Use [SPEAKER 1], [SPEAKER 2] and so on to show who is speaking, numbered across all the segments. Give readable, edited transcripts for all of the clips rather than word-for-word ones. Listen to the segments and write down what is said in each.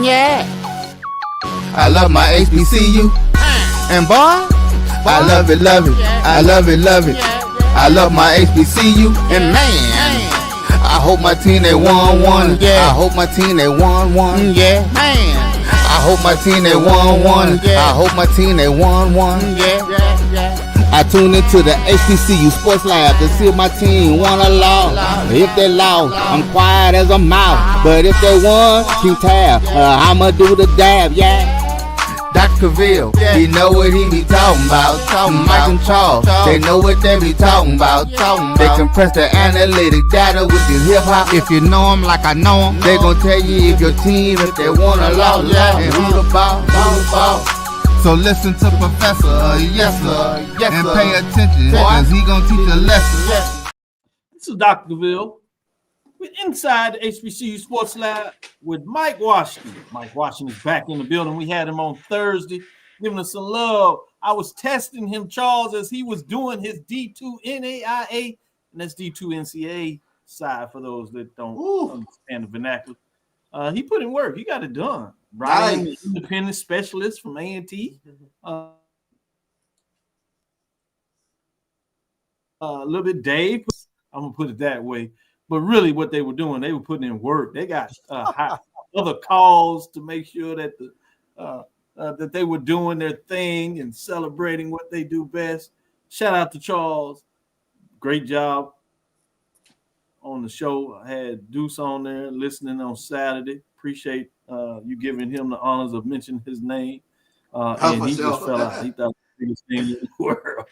[SPEAKER 1] Yeah. I love my HBCU. And boy, I love it, love it. I love it, love it. I love my HBCU. And man, I hope my team they won one. Yeah. I hope my team they won one. Yeah. Man, I hope my team they won one. I hope my team they won one. Yeah. I tune into the HBCU Sports Lab to see if my team won or lost. If they lost, I'm quiet as a mouse. But if they won, keep tab. I'ma do the dab, yeah. Dr. Cavil, he know what he be talking about. Mike and Charles, they know what they be talking about. They compress the analytic data with the hip hop. If you know them like I know them, they gon' tell you if your team, if they won or lost, and who the ball. So listen to Professor, yes sir, and pay attention, cause he gonna teach a lesson.
[SPEAKER 2] This is Dr. Cavil. We're inside the HBCU Sports Lab with Mike Washington. Mike Washington is back in the building. We had him on Thursday, giving us some love. I was testing him, Charles, as he was doing his D2 NAIA, and that's D2 NCAA side for those that don't understand the vernacular. He put in work. He got it done. Brian, nice. Independent specialist from A&T. A little bit Dave. I'm going to put it that way. But really what they were doing, they were putting in work. They got other calls to make sure that that they were doing their thing and celebrating what they do best. Shout out to Charles. Great job on the show. I had Deuce on there listening on Saturday. Appreciate you giving him the honors of mentioning his name. And he just fell out. He thought the biggest thing in the world.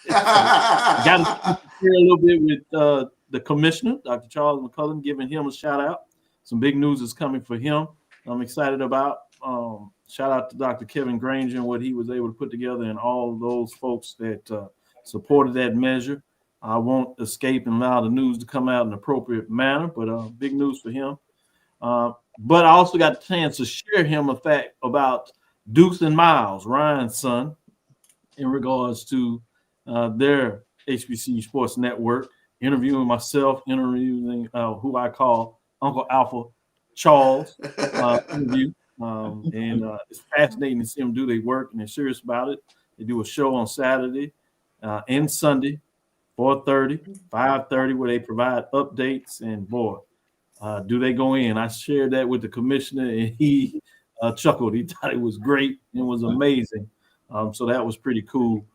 [SPEAKER 2] Got to share a little bit with the commissioner, Dr. Charles McCullum, giving him a shout out. Some big news is coming for him. I'm excited about. Shout out to Dr. Kevin Granger and what he was able to put together and all of those folks that supported that measure. I won't escape and allow the news to come out in an appropriate manner, but big news for him. But I also got the chance to share him a fact about Deuce and Miles, Ryan's son, in regards to their HBCU Sports Network, interviewing myself, interviewing who I call Uncle Alpha Charles interview. And it's fascinating to see them do their work, and they're serious about it. They do a show on Saturday and Sunday, 4:30, 5:30, where they provide updates, and boy, do they go in. I shared that with the commissioner, and he chuckled. He thought it was great. It was amazing. So that was pretty cool,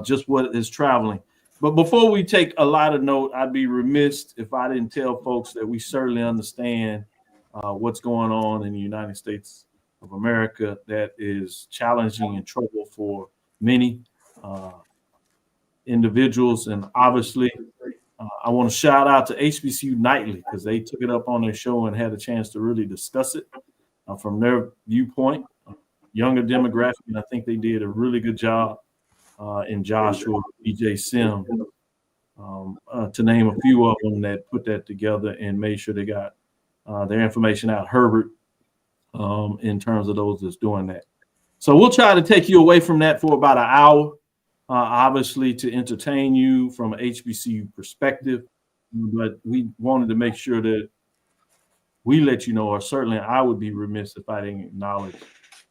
[SPEAKER 2] just what is traveling. But before we take a lot of note, I'd be remiss if I didn't tell folks that we certainly understand what's going on in the United States of America that is challenging and trouble for many individuals. And obviously, I want to shout out to HBCU Nightly because they took it up on their show and had a chance to really discuss it from their viewpoint, younger demographic. And I think they did a really good job in Joshua, BJ Sim, to name a few of them that put that together and made sure they got their information out. Herbert, in terms of those that's doing that. So we'll try to take you away from that for about an hour. Obviously to entertain you from an HBCU perspective, but we wanted to make sure that we let you know, or certainly I would be remiss if I didn't acknowledge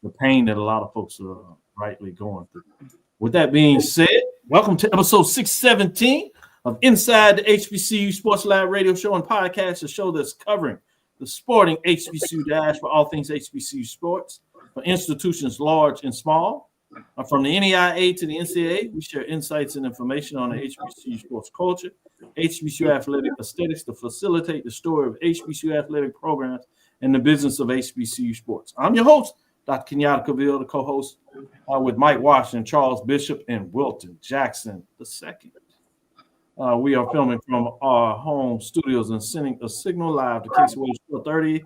[SPEAKER 2] the pain that a lot of folks are rightly going through. With that being said, welcome to episode 617 of Inside the HBCU Sports Lab Radio Show and Podcast, a show that's covering the sporting HBCU dash for all things HBCU sports, for institutions large and small. From the NAIA to the NCAA, we share insights and information on the HBCU sports culture, HBCU athletic aesthetics to facilitate the story of HBCU athletic programs and the business of HBCU sports. I'm your host, Dr. Kenyatta Cavil, the co-host with Mike Washington, Charles Bishop, and Wilton Jackson II. We are filming from our home studios and sending a signal live to KCWA 430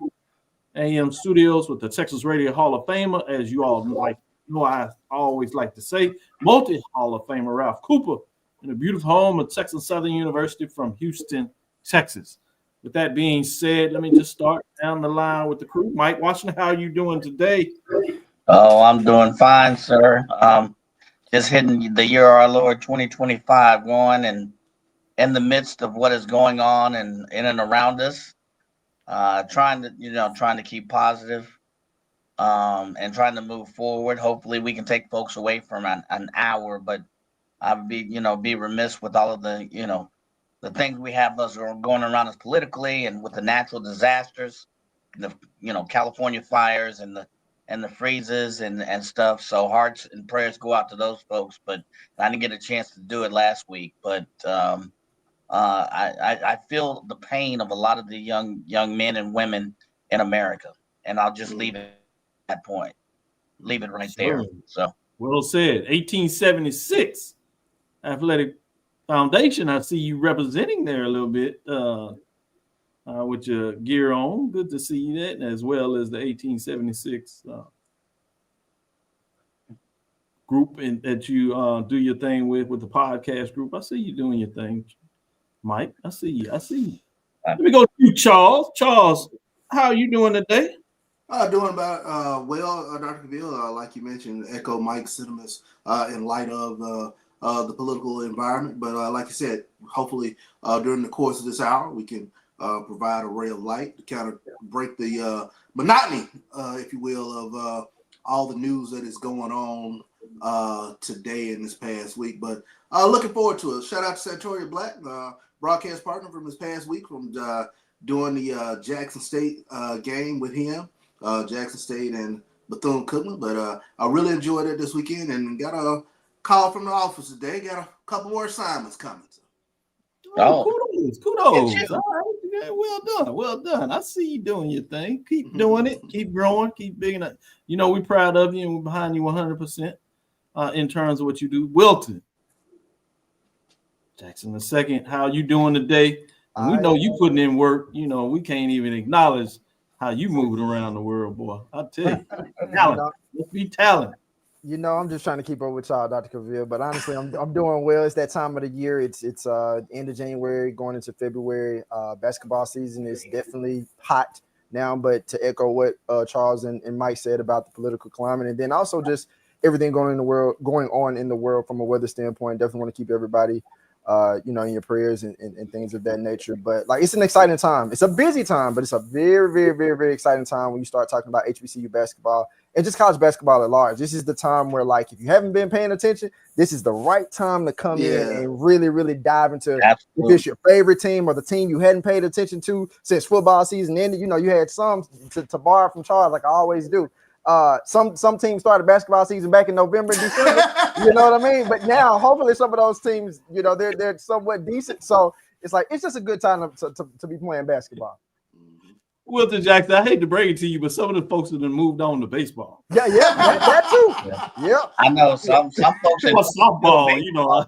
[SPEAKER 2] AM studios with the Texas Radio Hall of Famer, as you all know, I always like to say, multi-Hall of Famer Ralph Cooper in the beautiful home of Texas Southern University from Houston, Texas. With that being said, let me just start down the line with the crew. Mike Washington, how are you doing today?
[SPEAKER 3] Oh, I'm doing fine, sir. Just hitting the year our Lord 2025 going, and in the midst of what is going on and in and around us, trying to keep positive. and trying to move forward. Hopefully, we can take folks away from an hour, but I would be remiss with all of the things we have us going around us politically and with the natural disasters, the California fires and the freezes and stuff. So hearts and prayers go out to those folks. But I didn't get a chance to do it last week. But I feel the pain of a lot of the young men and women in America, and I'll just leave it at that point. Leave it right there. So
[SPEAKER 2] well said. 1876 Athletic Foundation. I see you representing there a little bit with your gear on. Good to see you that, as well as the 1876 group that you do your thing with the podcast group. I see you doing your thing, Mike. I see you. Let me go to you, Charles. Charles, how are you doing today?
[SPEAKER 4] Doing about well, Dr. Cavil, like you mentioned, echo Mike's sentiments in light of the political environment. But like you said, hopefully during the course of this hour, we can provide a ray of light to kind of break the monotony, if you will, of all the news that is going on today and this past week. But looking forward to it. Shout out to Santoria Black, broadcast partner from this past week, from doing the Jackson State game with him. Jackson State and Bethune-Cookman, but I really enjoyed it this weekend and got a call from the office today. Got a couple more assignments coming.
[SPEAKER 2] Kudos. All right. Well done. I see you doing your thing. Keep doing it. Keep growing. Keep bigging up. We're proud of you and we're behind you 100% in terms of what you do. Wilton Jackson II, how you doing today? And we know you putting in work. We can't even acknowledge how you moving around the world, boy. I tell you, talent. Let's be talent.
[SPEAKER 5] I'm just trying to keep up with y'all, Dr. Cavil. But honestly, I'm doing well. It's that time of the year. It's end of January, going into February. Basketball season is definitely hot now. But to echo what Charles and Mike said about the political climate, and then also just everything going on in the world from a weather standpoint, definitely want to keep everybody in your prayers and things of that nature. But it's an exciting time. It's a busy time, but it's a very, very, very, very exciting time when you start talking about HBCU basketball and just college basketball at large. This is the time where, if you haven't been paying attention, this is the right time to come in and really, really dive into if it's your favorite team or the team you hadn't paid attention to since football season ended. You had some to borrow from Charles, like I always do. Some teams started basketball season back in November, December. You know what I mean? But now, hopefully, some of those teams, they're somewhat decent. So it's just a good time to be playing basketball.
[SPEAKER 2] Wilton Jackson, I hate to break it to you, but some of the folks have moved on to baseball.
[SPEAKER 5] Yeah, that too. Yeah,
[SPEAKER 3] I know some folks.
[SPEAKER 2] Softball,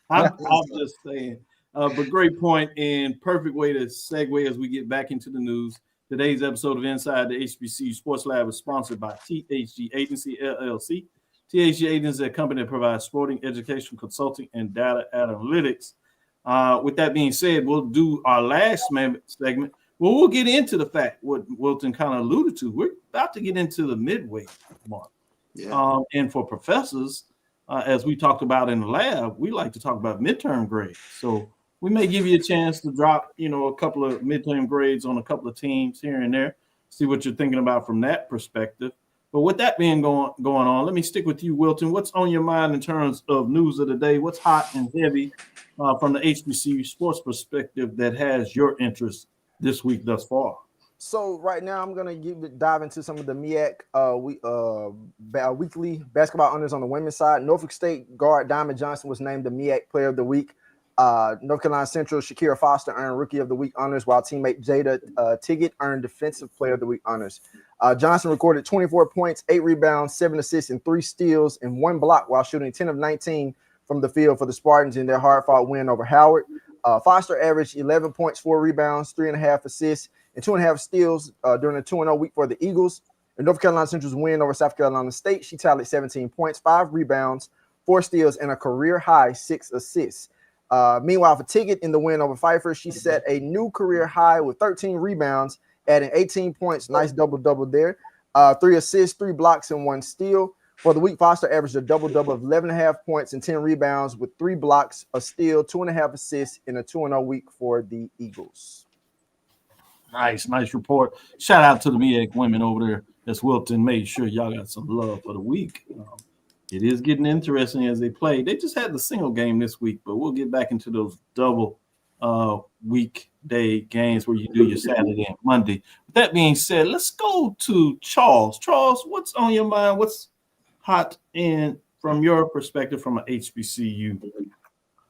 [SPEAKER 2] I'm just saying. But great point and perfect way to segue as we get back into the news. Today's episode of Inside the HBCU Sports Lab is sponsored by THG Agency, LLC. THG Agency is a company that provides sporting, education, consulting, and data analytics. With that being said, we'll do our last segment. Well, we'll get into the fact what Wilton kind of alluded to. We're about to get into the midway mark. Yeah. And for professors, as we talked about in the lab, we like to talk about midterm grades. So we may give you a chance to drop, a couple of midterm grades on a couple of teams here and there, see what you're thinking about from that perspective. But with that being going on, let me stick with you, Wilton. What's on your mind in terms of news of the day? What's hot and heavy from the HBCU sports perspective that has your interest this week thus far?
[SPEAKER 5] So right now I'm going to dive into some of the MEAC weekly basketball honors on the women's side. Norfolk State guard Diamond Johnson was named the MEAC Player of the Week. North Carolina Central Shakira Foster earned Rookie of the Week honors, while teammate Jada Tiggett earned Defensive Player of the Week honors. Johnson recorded 24 points, 8 rebounds, 7 assists, and 3 steals, and 1 block while shooting 10 of 19 from the field for the Spartans in their hard-fought win over Howard. Foster averaged 11 points, 4 rebounds, 3.5 assists, and 2.5 steals during the 2-0 week for the Eagles. In North Carolina Central's win over South Carolina State, she tallied 17 points, 5 rebounds, 4 steals, and a career-high 6 assists. Meanwhile, for Tiggett in the win over Pfeiffer, she set a new career high with 13 rebounds, adding 18 points. Nice double-double there. 3 assists, 3 blocks, and 1 steal. For the week, Foster averaged a double-double of 11.5 points and 10 rebounds with 3 blocks, a steal, 2.5 assists in a 2-0 week for the Eagles.
[SPEAKER 2] Nice report. Shout out to the MEAC women over there. That's Wilton. Made sure y'all got some love for the week. It is getting interesting as they play. They just had the single game this week, but we'll get back into those double weekday games where you do your Saturday and Monday. With that being said, let's go to Charles. Charles, what's on your mind? What's hot in from your perspective from an HBCU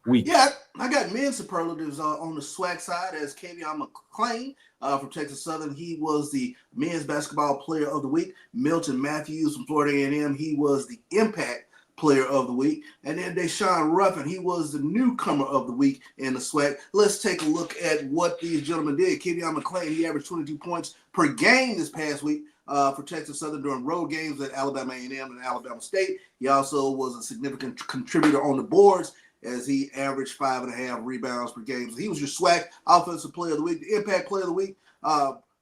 [SPEAKER 2] week?
[SPEAKER 4] Yeah, I got men's superlatives on the SWAC side as Cavil McClain from Texas Southern. He was the men's basketball player of the week. Milton Matthews from Florida A&M. He was the impact player of the week. And then Deshaun Ruffin, he was the newcomer of the week in the SWAC. Let's take a look at what these gentlemen did. Cavil McClain, he averaged 22 points per game this past week for Texas Southern during road games at Alabama A&M and Alabama State. He also was a significant contributor on the boards as he averaged 5.5 rebounds per game. So he was your SWAC offensive player of the week. The impact player of the week,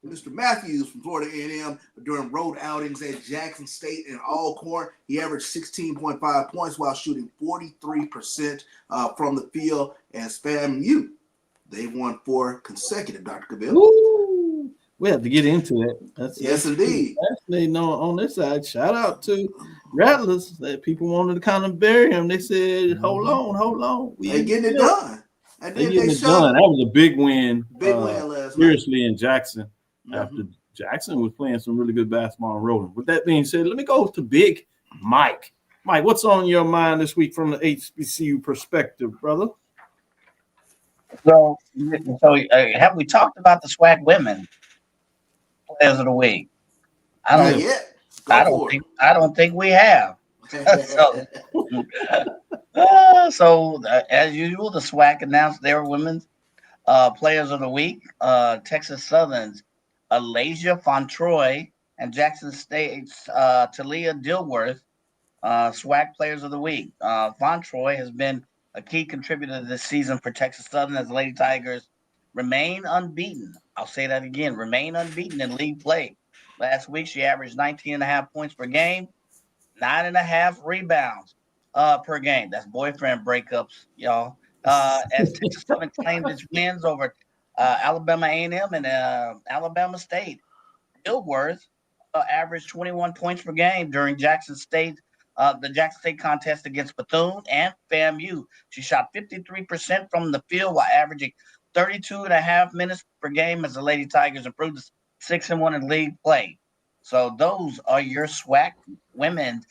[SPEAKER 4] Mr. Matthews from Florida A&M during road outings at Jackson State and Alcorn. He averaged 16.5 points while shooting 43% from the field. And FAMU, they won 4 consecutive, Dr. Cavil.
[SPEAKER 2] Ooh, we have to get into that.
[SPEAKER 4] Yes, indeed.
[SPEAKER 2] They know on this side. Shout out to Rattlers that people wanted to kind of bury him. They said, "Hold on,
[SPEAKER 4] They getting it done." And
[SPEAKER 2] they
[SPEAKER 4] then
[SPEAKER 2] getting it done. That was a big win.
[SPEAKER 4] Big win last
[SPEAKER 2] seriously
[SPEAKER 4] night.
[SPEAKER 2] In Jackson. After Jackson was playing some really good basketball and rolling. With that being said, let me go to Big Mike. Mike, what's on your mind this week from the HBCU perspective, brother?
[SPEAKER 3] So have we talked about the SWAC women players of the week?
[SPEAKER 4] Not yet.
[SPEAKER 3] I don't think we have. So as usual, the SWAC announced their women's players of the week. Texas Southern's Alasia Fontroy and Jackson State's Talia Dilworth, SWAC players of the week. Fontroy has been a key contributor this season for Texas Southern as the Lady Tigers remain unbeaten. I'll say that again, remain unbeaten in league play. Last week, she averaged 19.5 points per game, 9.5 rebounds per game. That's boyfriend breakups, y'all. As Texas Southern claimed its wins over Alabama A&M and Alabama State. Dilworth averaged 21 points per game during the Jackson State contest against Bethune and FAMU. She shot 53% from the field while averaging 32.5 minutes per game as the Lady Tigers improved to 6-1 in league play. So those are your SWAC women's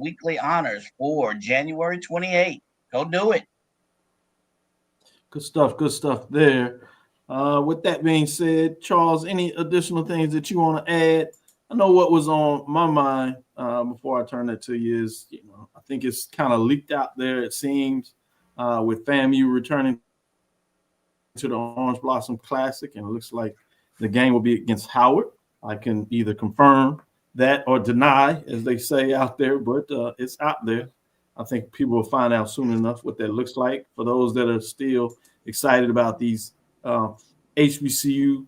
[SPEAKER 3] weekly honors for January 28th. Go do it.
[SPEAKER 2] Good stuff there. With that being said, Charles, any additional things that you want to add? I know what was on my mind before I turn that to you is, I think it's kind of leaked out there, it seems, with FAMU returning to the Orange Blossom Classic, and it looks like the game will be against Howard. I can either confirm that or deny, as they say out there, but it's out there. I think people will find out soon enough what that looks like. For those that are still excited about these HBCU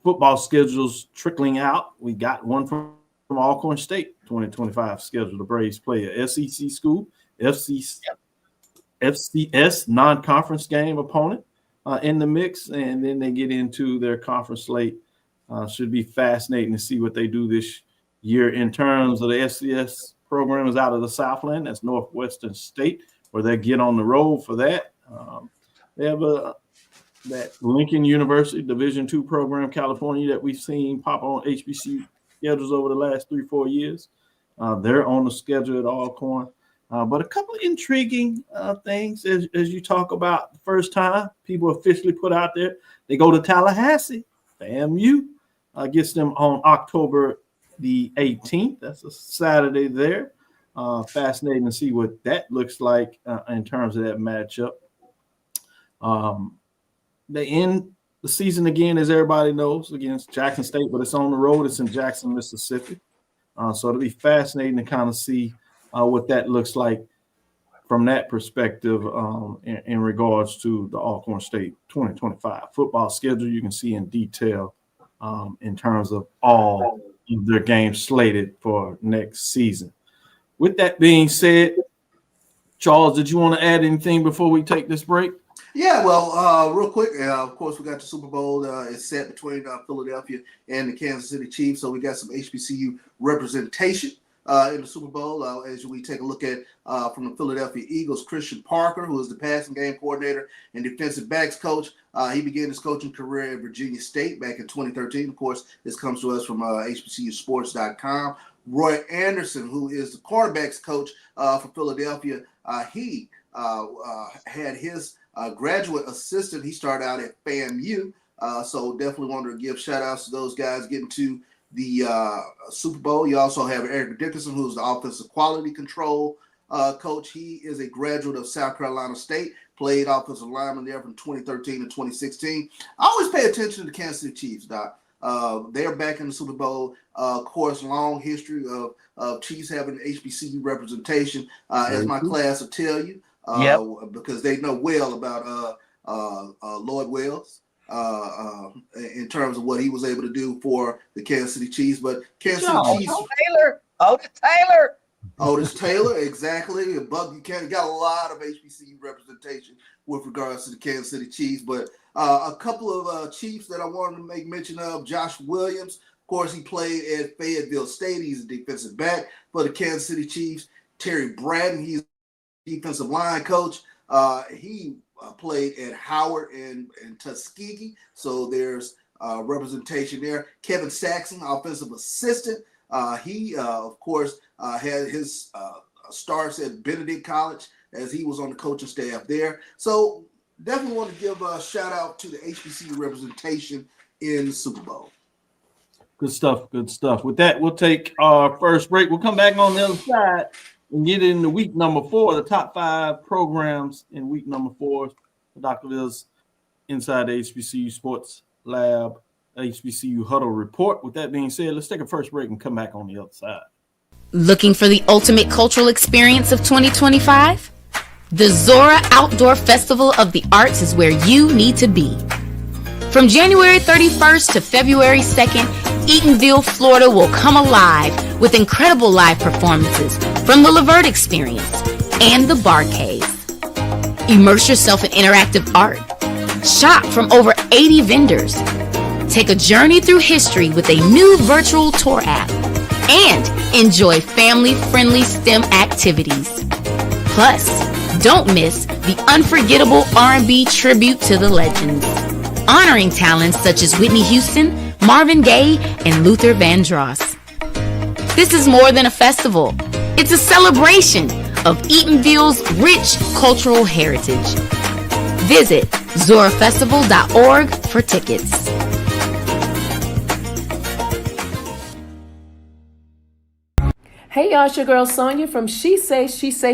[SPEAKER 2] football schedules trickling out, we got one from Alcorn State 2025 schedule. The Braves play a SEC school, FCS non-conference game opponent in the mix, and then they get into their conference slate. Should be fascinating to see what they do this year in terms of the FCS programs out of the Southland. That's Northwestern State, where they get on the road for that. They have that Lincoln University Division II program, California, that we've seen pop on HBCU schedules over the last 3-4 years. They're on the schedule at Alcorn. But a couple of intriguing things as you talk about the first time people officially put out there. They go to Tallahassee. FAMU gets them on October the 18th. That's a Saturday there. Fascinating to see what that looks like in terms of that matchup. They end the season again, as everybody knows, against Jackson State, but it's on the road. It's in Jackson, Mississippi. So it'll be fascinating to kind of see what that looks like from that perspective in regards to the Alcorn State 2025 football schedule. You can see in detail in terms of all of their games slated for next season. With that being said, Charles, did you want to add anything before we take this break?
[SPEAKER 4] Yeah, well, real quick, of course, we got the Super Bowl. It's set between Philadelphia and the Kansas City Chiefs, so we got some HBCU representation in the Super Bowl. As we take a look at from the Philadelphia Eagles, Christian Parker, who is the passing game coordinator and defensive backs coach. He began his coaching career at Virginia State back in 2013. Of course, this comes to us from HBCUsports.com. Roy Anderson, who is the quarterbacks coach for Philadelphia, he had his graduate assistant. He started out at FAMU. So definitely wanted to give shout outs to those guys getting to the Super Bowl. You also have Eric Dickerson, who's the offensive quality control coach. He is a graduate of South Carolina State, played offensive lineman there from 2013 to 2016. I always pay attention to the Kansas City Chiefs, Doc. They're back in the Super Bowl. Of course, long history of Chiefs having HBCU representation, as my class will tell you. Because they know well about Lloyd Wells in terms of what he was able to do for the Kansas City Chiefs. But Kansas City Chiefs, Otis Taylor, exactly. Buck Buchanan got a lot of HBCU representation with regards to the Kansas City Chiefs. But a couple of Chiefs that I wanted to make mention of: Josh Williams. Of course, he played at Fayetteville State. He's a defensive back for the Kansas City Chiefs. Terry Bratton, he's defensive line coach. He played at Howard and Tuskegee, so there's representation there. Kevin Saxon, offensive assistant. He, of course, had his starts at Benedict College as he was on the coaching staff there. So definitely want to give a shout out to the HBCU representation in the Super Bowl.
[SPEAKER 2] Good stuff. Good stuff. With that, we'll take our first break. We'll come back on the other side and get into week number 4, the top 5 programs in week number 4. Dr. Ville's Inside the HBCU Sports Lab, HBCU Huddle Report. With that being said, let's take a first break and come back on the other side.
[SPEAKER 6] Looking for the ultimate cultural experience of 2025? The Zora Outdoor Festival of the Arts is where you need to be. From January 31st to February 2nd, Eatonville, Florida will come alive with incredible live performances from the Levert Experience and the Bar Cave. Immerse yourself in interactive art. Shop from over 80 vendors. Take a journey through history with a new virtual tour app. And enjoy family-friendly STEM activities. Plus, don't miss the unforgettable R&B tribute to the legends, honoring talents such as Whitney Houston, Marvin Gaye, and Luther Vandross. This is more than a festival. It's a celebration of Eatonville's rich cultural heritage. Visit zorafestival.org for tickets.
[SPEAKER 7] Hey y'all, it's your girl Sonia from She Say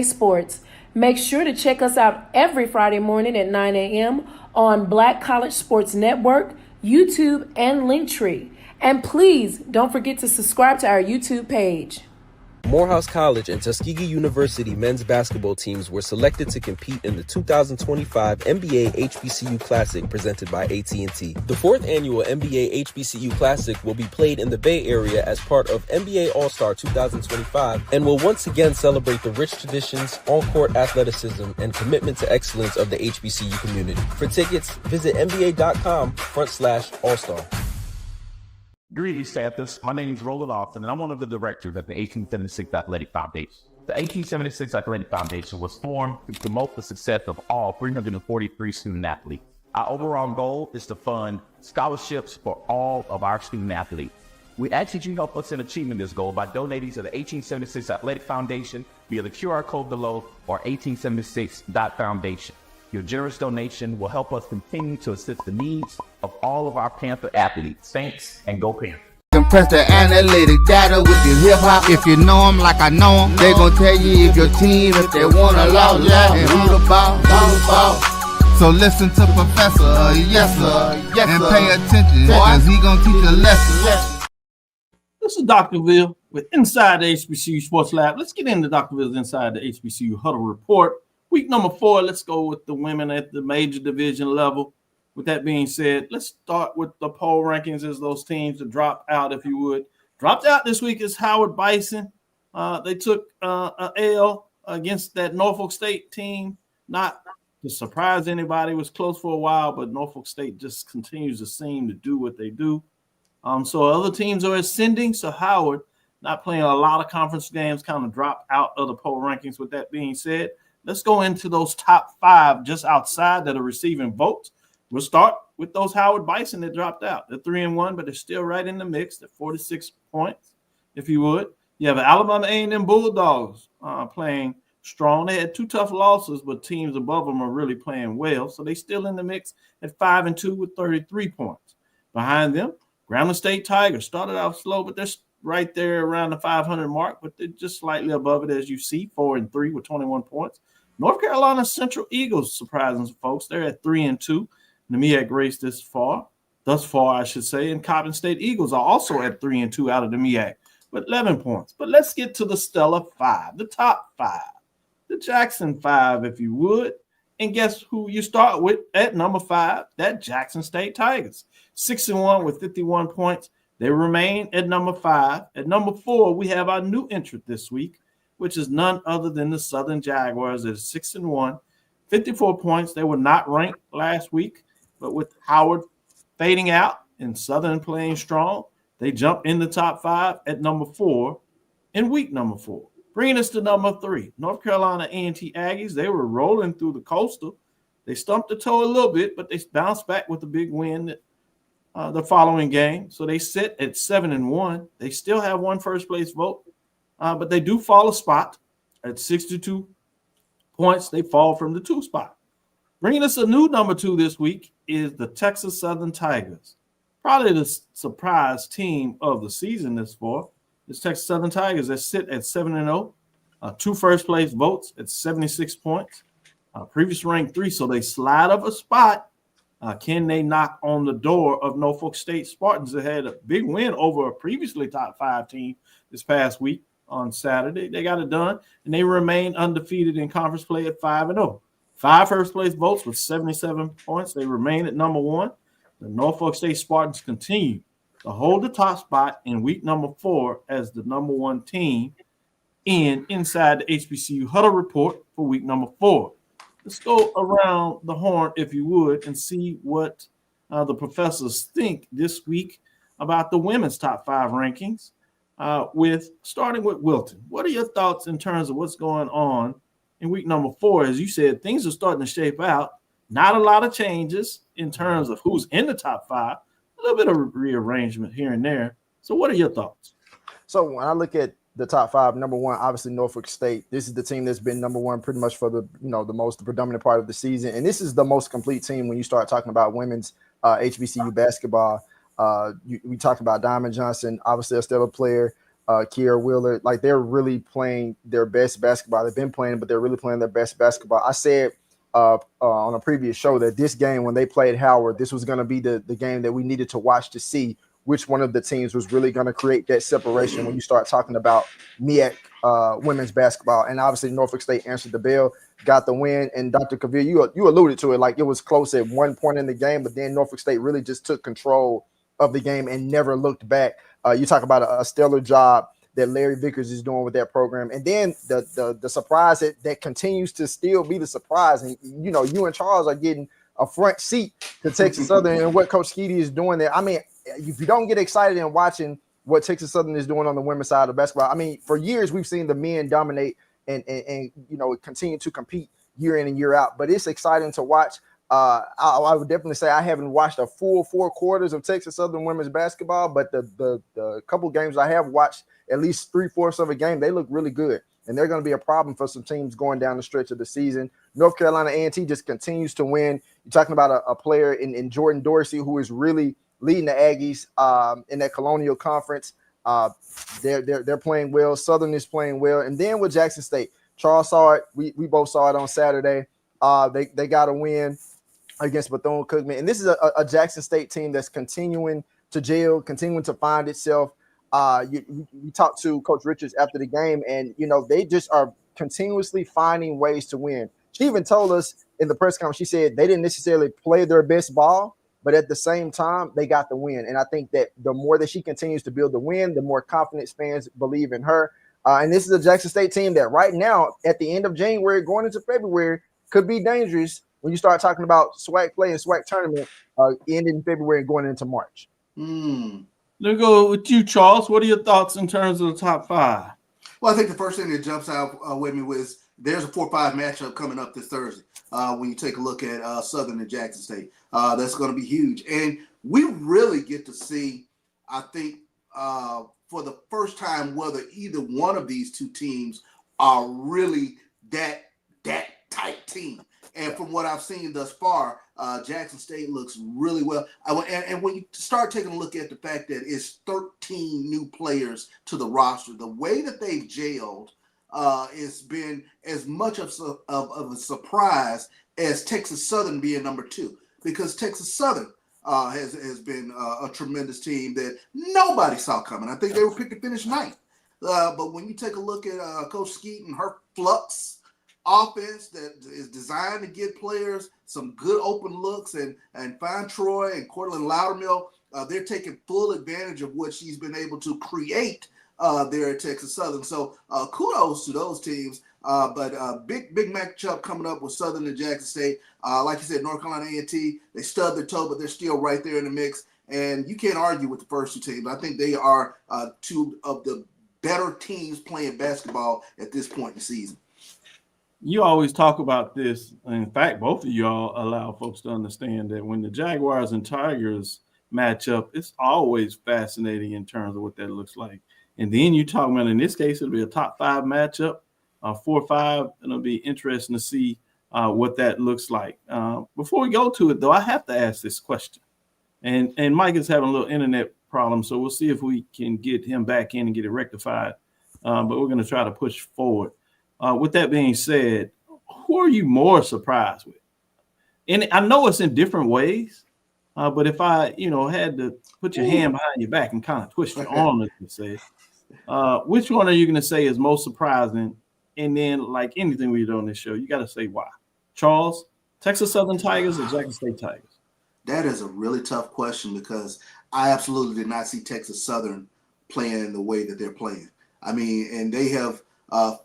[SPEAKER 7] Sports. Make sure to check us out every Friday morning at 9 a.m. on Black College Sports Network, YouTube, and Linktree. And please don't forget to subscribe to our YouTube page.
[SPEAKER 8] Morehouse College and Tuskegee University men's basketball teams were selected to compete in the 2025 NBA HBCU Classic presented by AT&T. The fourth annual NBA HBCU Classic will be played in the Bay Area as part of NBA All-Star 2025 and will once again celebrate the rich traditions, on-court athleticism, and commitment to excellence of the HBCU community. For tickets, visit nba.com/all-star.
[SPEAKER 9] Greetings, Santos. My name is Roland Austin, and I'm one of the directors at the 1876 Athletic Foundation. The 1876 Athletic Foundation was formed to promote the success of all 343 student athletes. Our overall goal is to fund scholarships for all of our student athletes. We ask that you help us in achieving this goal by donating to the 1876 Athletic Foundation via the QR code below or 1876.foundation. Your generous donation will help us continue to assist the needs of all of our Panther athletes. Thanks, and go Panthers.
[SPEAKER 1] Compress the analytic data with your hip hop. If you know them like I know them, they gon' tell you if your team, if they want a law, and who the ball. So listen to Professor, yes sir, and pay attention, cause he gon' teach a lesson.
[SPEAKER 2] This is Dr. Ville with Inside the HBCU Sports Lab. Let's get into Dr. Ville's Inside the HBCU Huddle Report. Week number 4, let's go with the women at the major division level. With that being said, let's start with the poll rankings as those teams to drop out, if you would. Dropped out this week is Howard Bison. They took an L against that Norfolk State team. Not to surprise anybody. It was close for a while, but Norfolk State just continues to seem to do what they do. So other teams are ascending. So Howard, not playing a lot of conference games, kind of dropped out of the poll rankings. With that being said, let's go into those top 5 just outside that are receiving votes. We'll start with those Howard Bison that dropped out. They're 3-1, but they're still right in the mix at 46 points, if you would. You have Alabama A&M Bulldogs playing strong. They had 2 tough losses, but teams above them are really playing well. So they still in the mix at 5-2 with 33 points. Behind them, Grambling State Tigers started out slow, but they're right there around the 500 mark, but they're just slightly above it, as you see, 4-3 with 21 points. North Carolina Central Eagles, surprising folks, they're at 3-2. The MEAC race thus far, I should say, and Coppin State Eagles are also at 3-2 out of the MEAC with 11 points. But let's get to the stellar 5, the top 5, the Jackson 5, if you would. And guess who you start with at number 5? That Jackson State Tigers, 6-1 with 51 points. They remain at number 5. At number 4, we have our new entrant this week, which is none other than the Southern Jaguars at 6-1, 54 points. They were not ranked last week, but with Howard fading out and Southern playing strong, they jump in the top 5 at number 4 in week number 4. Bringing us to number 3, North Carolina A&T Aggies. They were rolling through the Coastal. They stumped the toe a little bit, but they bounced back with a big win the following game. So they sit at 7-1. They still have 1 first-place vote, but they do fall a spot at 62 points. They fall from the 2 spot. Bringing us a new number 2 this week is the Texas Southern Tigers. Probably the surprise team of the season this far. It's Texas Southern Tigers that sit at 7-0, 2 first-place votes at 76 points. Previous ranked 3, so they slide up a spot. Can they knock on the door of Norfolk State Spartans that had a big win over a previously top 5 team this past week on Saturday? They got it done, and they remain undefeated in conference play at 5-0. 5 first-place votes with 77 points. They remain at number 1. The Norfolk State Spartans continue to hold the top spot in week number 4 as the number 1 team inside the HBCU Huddle Report for week number 4. Let's go around the horn, if you would, and see what the professors think this week about the women's top 5 rankings, starting with Wilton. What are your thoughts in terms of what's going on in week number 4? As you said, things are starting to shape out. Not a lot of changes in terms of who's in the top 5. A little bit of rearrangement here and there. So what are your thoughts?
[SPEAKER 5] So when I look at the top 5, number 1, obviously Norfolk State. This is the team that's been number 1 pretty much for the the predominant part of the season. And this is the most complete team when you start talking about women's HBCU basketball. We talked about Diamond Johnson, obviously a stellar player, Kiera Wheeler. Like, they're really playing their best basketball. They've been playing, but they're really playing their best basketball. I said on a previous show that this game, when they played Howard, this was going to be the game that we needed to watch to see which one of the teams was really going to create that separation when you start talking about MEAC women's basketball. And obviously Norfolk State answered the bell, got the win. And Dr. Cavil, you alluded to it, like it was close at one point in the game, but then Norfolk State really just took control of the game and never looked back. You talk about a stellar job that Larry Vickers is doing with that program. And then the surprise that continues to still be the surprise. And, you and Charles are getting a front seat to Texas Southern and what Coach Skeety is doing there. I mean, if you don't get excited in watching what Texas Southern is doing on the women's side of basketball, I mean, for years we've seen the men dominate and continue to compete year in and year out. But it's exciting to watch. I would definitely say I haven't watched a full 4 quarters of Texas Southern women's basketball, but the couple games I have watched, at least 3/4 of a game, they look really good. And they're going to be a problem for some teams going down the stretch of the season. North Carolina A&T just continues to win. You're talking about a player in Jordan Dorsey who is really leading the Aggies in that Colonial Conference. They're playing well. Southern is playing well. And then with Jackson State, Charles saw it. We both saw it on Saturday. They got a win against Bethune-Cookman. And this is a Jackson State team that's continuing to gel, continuing to find itself. You talked to Coach Richards after the game, and they just are continuously finding ways to win. She even told us in the press conference, she said they didn't necessarily play their best ball, but at the same time, they got the win. And I think that the more that she continues to build the win, the more confidence fans believe in her. And this is a Jackson State team that right now, at the end of January, going into February, could be dangerous when you start talking about SWAC play and SWAC tournament ending in February and going into March.
[SPEAKER 2] Let's go with you, Charles. What are your thoughts in terms of the top 5?
[SPEAKER 4] Well, I think the first thing that jumps out with me was there's a 4-5 matchup coming up this Thursday. When you take a look at Southern and Jackson State, that's going to be huge. And we really get to see, I think, for the first time, whether either one of these two teams are really that tight team. And from what I've seen thus far, Jackson State looks really well. And when you start taking a look at the fact that it's 13 new players to the roster, the way that they've gelled has been as much of a surprise as Texas Southern being number 2, because Texas Southern has been a tremendous team that nobody saw coming. I think they were picked to finish 9th. But when you take a look at Coach Skeet and her flux offense that is designed to get players some good open looks, and find Troy and Cortland Loudermill, they're taking full advantage of what she's been able to create there at Texas Southern. So kudos to those teams. But big matchup coming up with Southern and Jackson State. Like you said, North Carolina A&T, they stubbed their toe, but they're still right there in the mix. And you can't argue with the first 2 teams. I think they are 2 of the better teams playing basketball at this point in the season.
[SPEAKER 2] You always talk about this. In fact, both of y'all allow folks to understand that when the Jaguars and Tigers match up, it's always fascinating in terms of what that looks like. And then you talk about, in this case, it'll be a top 5 matchup, 4-5. It'll be interesting to see what that looks like. Before we go to it, though, I have to ask this question. And Mike is having a little internet problem, so we'll see if we can get him back in and get it rectified. But we're going to try to push forward. With that being said, who are you more surprised with? And I know it's in different ways, but if I, had to put your hand behind your back and kind of twist your arm, as you say, which one are you going to say is most surprising? And then, like anything we do on this show, you got to say why. Charles, Texas Southern Tigers or Jackson State Tigers?
[SPEAKER 4] That is a really tough question, because I absolutely did not see Texas Southern playing the way that they're playing. I mean, and they have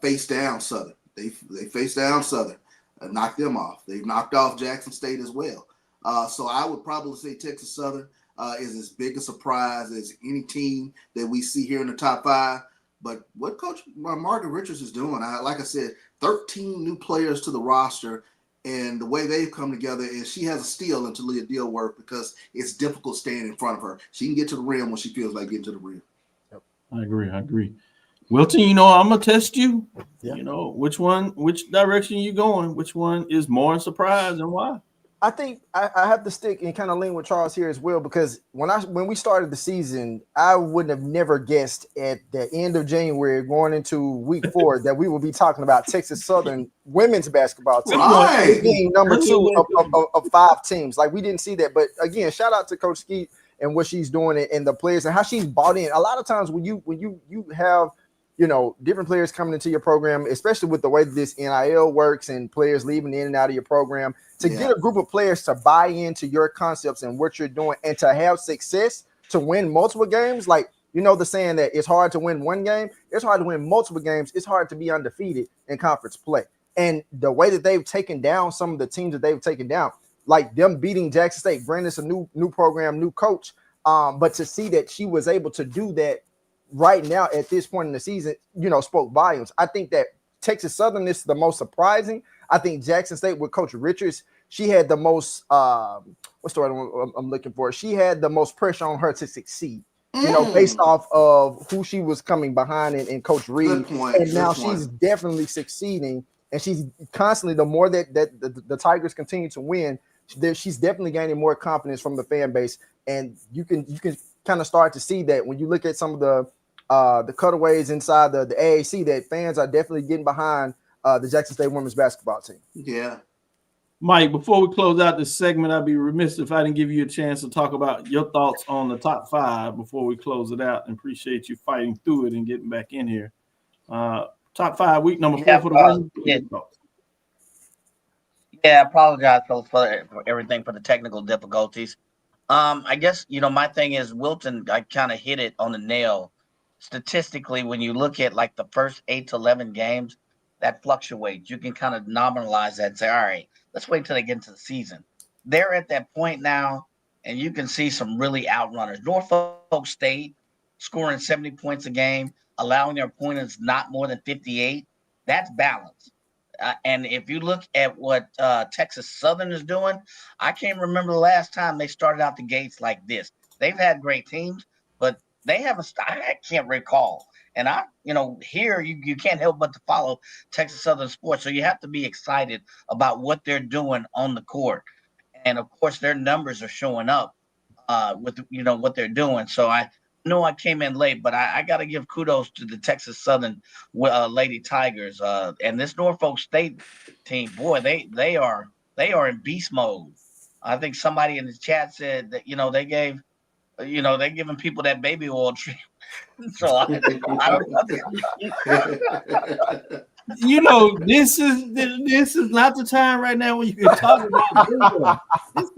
[SPEAKER 4] faced down Southern. They faced down Southern, knocked them off. They've knocked off Jackson State as well. So I would probably say Texas Southern is as big a surprise as any team that we see here in the top 5. But what Coach Margaret Richards is doing, like I said, 13 new players to the roster, and the way they've come together, is she has a steal until the deal work, because it's difficult staying in front of her. She can get to the rim when she feels like getting to the rim.
[SPEAKER 2] Yep. I agree. Wilton, I'm going to test you.
[SPEAKER 5] Yeah.
[SPEAKER 2] Which direction you going? Which one is more a surprise and why?
[SPEAKER 5] I think I have to stick and kind of lean with Charles here as well, because when we started the season, I wouldn't have never guessed at the end of January going into week 4 that we would be talking about Texas Southern women's basketball team being number 2 of 5 teams. Like, we didn't see that. But again, shout out to Coach Skeet and what she's doing and the players and how she's bought in. A lot of times when you have different players coming into your program, especially with the way that this NIL works and players leaving in and out of your program, to get a group of players to buy into your concepts and what you're doing and to have success, to win multiple games. Like, the saying that it's hard to win one game, it's hard to win multiple games. It's hard to be undefeated in conference play. And the way that they've taken down some of the teams that they've taken down, like them beating Jackson State, granted it's a new program, new coach, but to see that she was able to do that right now at this point in the season, spoke volumes. I think that Texas Southern is the most surprising. I think Jackson State with Coach Richards, she had the most what's the word I'm looking for? She had the most pressure on her to succeed, based off of who she was coming behind and Coach Reed. And now she's definitely succeeding, and she's constantly, the more that the Tigers continue to win, she's definitely gaining more confidence from the fan base. And you can kind of start to see that when you look at some of the cutaways inside the AAC, that fans are definitely getting behind the Jackson State women's basketball team.
[SPEAKER 4] Yeah.
[SPEAKER 2] Mike, before we close out this segment, I'd be remiss if I didn't give you a chance to talk about your thoughts on the top 5 before we close it out, and appreciate you fighting through it and getting back in here. Top 5, week number 4 for the women.
[SPEAKER 3] I apologize for everything, for the technical difficulties. I guess, my thing is, Wilton, I kind of hit it on the nail. Statistically, when you look at like the first 8 to 11 games, that fluctuates. You can kind of nominalize that and say, all right, Let's wait till they get into the season. They're at that point now, and you can see some really outrunners. Norfolk State scoring 70 points a game, allowing their opponents not more than 58. That's balance. And if you look at what Texas Southern is doing, I can't remember the last time they started out the gates like this. They've had great teams, but they haven't. I can't recall. And here you can't help but to follow Texas Southern sports. So you have to be excited about what they're doing on the court. And of course, their numbers are showing up with what they're doing. So I know I came in late, but I got to give kudos to the Texas Southern Lady Tigers and this Norfolk State team. Boy, they are in beast mode. I think somebody in the chat said that they're giving people that baby oil treatment. So I
[SPEAKER 2] don't this is not the time right now when you can talk about.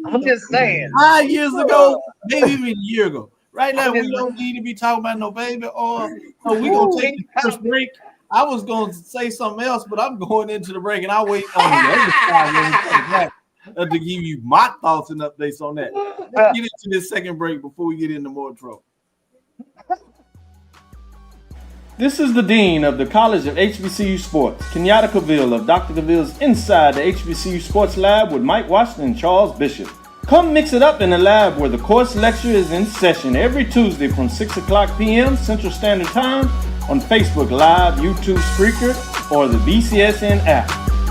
[SPEAKER 3] I'm just saying.
[SPEAKER 2] 5 years ago, maybe even a year ago. Right now, we don't need to be talking about no baby oil. So we're gonna take the first break. I was going to say something else, but I'm going into the break, and I'll wait on the other side when we come back to give you my thoughts and updates on that. Let's get into this second break before we get into more trouble. This is the Dean of the College of HBCU Sports, Kenyatta Cavil of Dr. Cavill's Inside the HBCU Sports Lab with Mike Washington and Charles Bishop. Come mix it up in the lab where the course lecture is in session every Tuesday from 6 o'clock p.m. Central Standard Time on Facebook Live, YouTube Spreaker, or the BCSN app,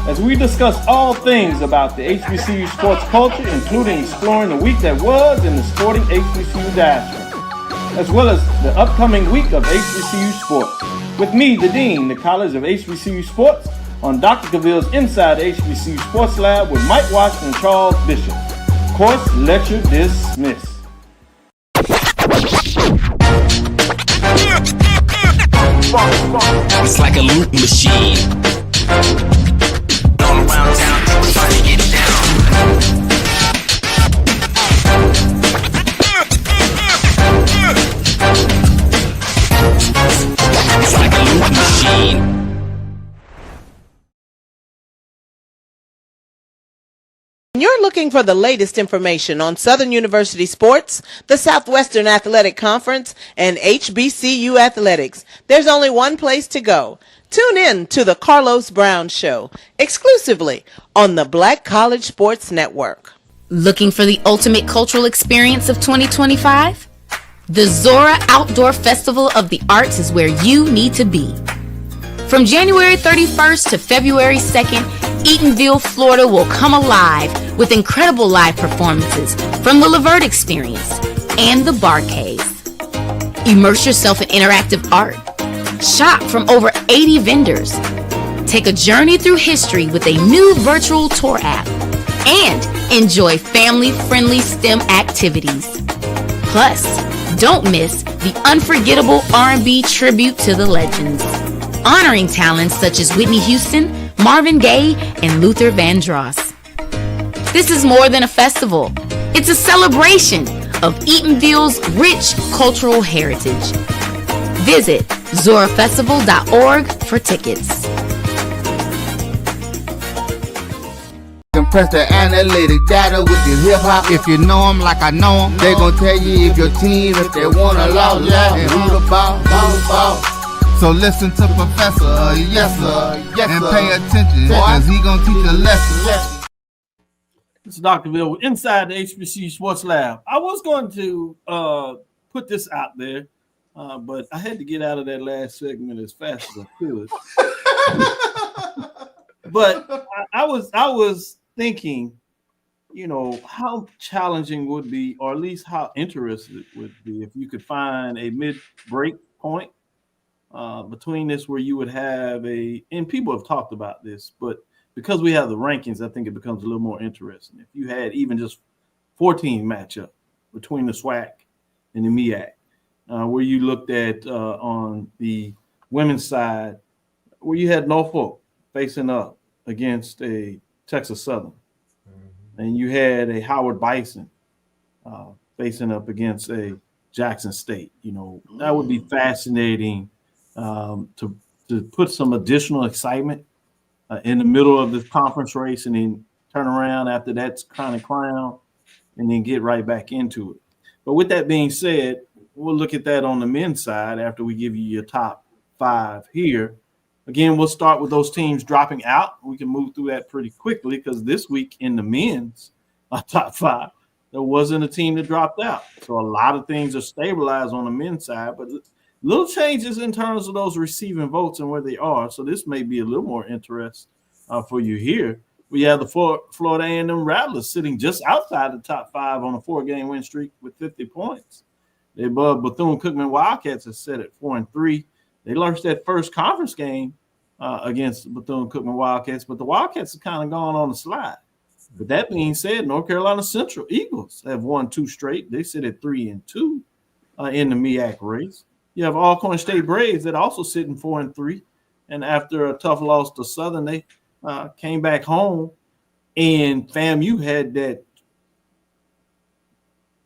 [SPEAKER 2] as we discuss all things about the HBCU sports culture, including exploring the week that was in the sporting HBCU diaspora, as well as the upcoming week of HBCU sports. With me, the Dean, the College of HBCU Sports, on Dr. Cavill's Inside the HBCU Sports Lab with Mike Washington and Charles Bishop. Course lecture dismissed.
[SPEAKER 10] It's like a loop machine. All around town, people trying to get down. It's like a loop machine.
[SPEAKER 11] You're looking for the latest information on Southern University sports, the Southwestern Athletic Conference, and HBCU athletics. There's only one place to go. Tune in to the Carlos Brown Show, exclusively on the Black College Sports Network.
[SPEAKER 6] Looking for the ultimate cultural experience of 2025? The Zora Outdoor Festival of the Arts is where you need to be. From January 31st to February 2nd, Eatonville, Florida will come alive with incredible live performances from the Levert Experience and the Bar Cave. Immerse yourself in interactive art. Shop from over 80 vendors. Take a journey through history with a new virtual tour app. And enjoy family-friendly STEM activities. Plus, don't miss the unforgettable R&B tribute to the legends, honoring talents such as Whitney Houston, Marvin Gaye, and Luther Vandross. This is more than a festival. It's a celebration of Eatonville's rich cultural heritage. Visit zorafestival.org for tickets.
[SPEAKER 1] Compress the analytic data with your hip hop. If you know them like I know them, they gon' tell you if your team, if they wanna lose, and who the ball. So listen to Professor, yes sir, and pay attention, cause he gonna teach a lesson.
[SPEAKER 2] This is Dr. Bill inside the HBCU Sports Lab. I was going to put this out there, but I had to get out of that last segment as fast as I could. But I was thinking, how challenging would be, or at least how interesting it would be if you could find a mid-break point between this where you would have and people have talked about this, but because we have the rankings, I think it becomes a little more interesting. If you had even just 14 matchup between the SWAC and the MEAC, where you looked at on the women's side, where you had Norfolk facing up against a Texas Southern, and you had a Howard Bison facing up against a Jackson State. That would be fascinating to put some additional excitement in the middle of this conference race, and then turn around after that's kind of crown, and then get right back into it. But with that being said, we'll look at that on the men's side after we give you your top 5 here. Again, we'll start with those teams dropping out. We can move through that pretty quickly because this week in the men's top 5, there wasn't a team that dropped out. So a lot of things are stabilized on the men's side, but little changes in terms of those receiving votes and where they are. So this may be a little more interest for you here. We have the Florida A&M Rattlers sitting just outside the top 5 on a 4-game win streak with 50 points. They above Bethune-Cookman Wildcats are set at 4-3. They lost that first conference game against Bethune-Cookman Wildcats, but the Wildcats have kind of gone on the slide. But that being said, North Carolina Central Eagles have won 2 straight. They sit at 3-2 in the MEAC race. You have Alcorn State Braves that also sitting 4-3, and after a tough loss to Southern, they came back home, and FAMU had that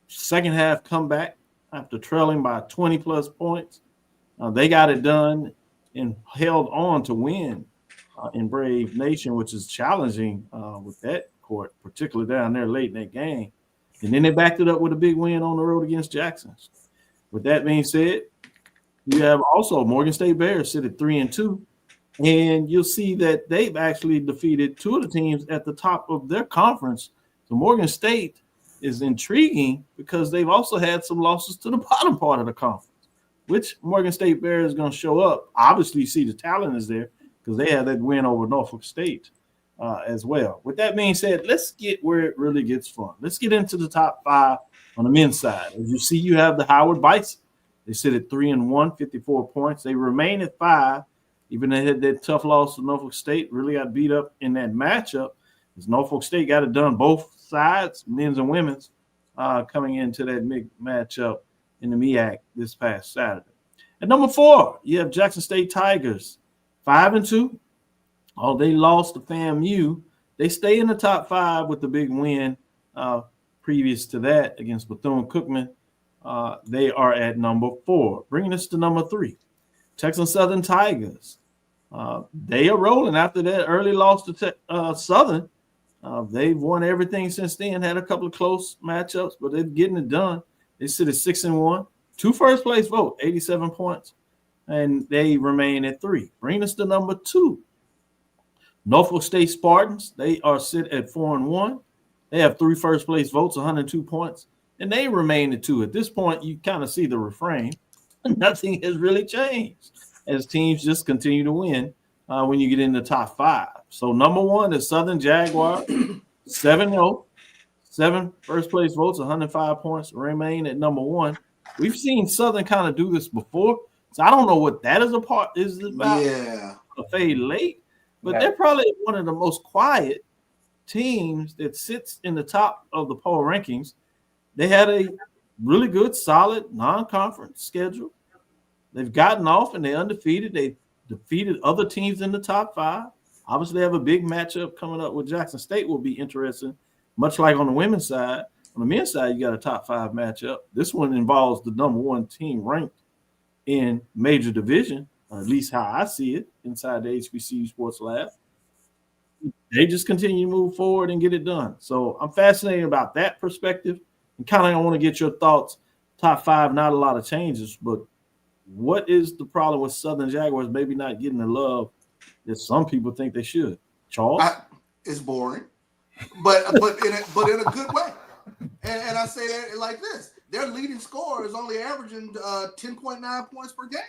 [SPEAKER 2] second half comeback after trailing by 20-plus points. They got it done and held on to win in Brave Nation, which is challenging with that court, particularly down there late in that game. And then they backed it up with a big win on the road against Jackson. With that being said, you have also Morgan State Bears sit at 3-2, and you'll see that they've actually defeated 2 of the teams at the top of their conference. So Morgan State is intriguing because they've also had some losses to the bottom part of the conference, which Morgan State Bears is going to show up. Obviously, you see the talent is there because they had that win over Norfolk State as well. With that being said, let's get where it really gets fun. Let's get into the top 5 on the men's side. As you see, you have the Howard Bison. They sit at 3-1, 54 points. They remain at 5. Even they had that tough loss to Norfolk State, really got beat up in that matchup. As Norfolk State got it done both sides, men's and women's, coming into that big matchup in the MEAC this past Saturday. At number 4, you have Jackson State Tigers, 5-2. Oh, they lost to FAMU. They stay in the top 5 with the big win previous to that against Bethune-Cookman. They are at number 4. Bringing us to number 3, Texas Southern Tigers. They are rolling after that early loss to Southern. They've won everything since then, had a couple of close matchups, but they're getting it done. They sit at 6-1, 2 first-place votes, 87 points, and they remain at 3. Bringing us to number 2, Norfolk State Spartans. They are sit at 4-1. They have 3 first-place votes, 102 points, and they remain at 2. At this point, you kind of see the refrain. Nothing has really changed as teams just continue to win when you get in the top 5. So number 1 is Southern Jaguar, 7-0, 7 first-place votes, 105 points, remain at number 1. We've seen Southern kind of do this before, so I don't know what that is about. Yeah, a fade late, but they're probably one of the most quiet teams that sits in the top of the poll rankings. They had a really good, solid non-conference schedule. They've gotten off and they're undefeated. They defeated other teams in the top 5. Obviously, they have a big matchup coming up with Jackson State. Will be interesting, much like on the women's side. On the men's side, you got a top 5 matchup. This one involves the number 1 team ranked in major division, or at least how I see it inside the HBCU Sports Lab. They just continue to move forward and get it done. So I'm fascinated about that perspective. And kind of I want to get your thoughts. Top 5, not a lot of changes, but what is the problem with Southern Jaguars maybe not getting the love that some people think they should? Charles?
[SPEAKER 4] It's boring, but in a good way. And I say that like this: their leading scorer is only averaging 10.9 points per game.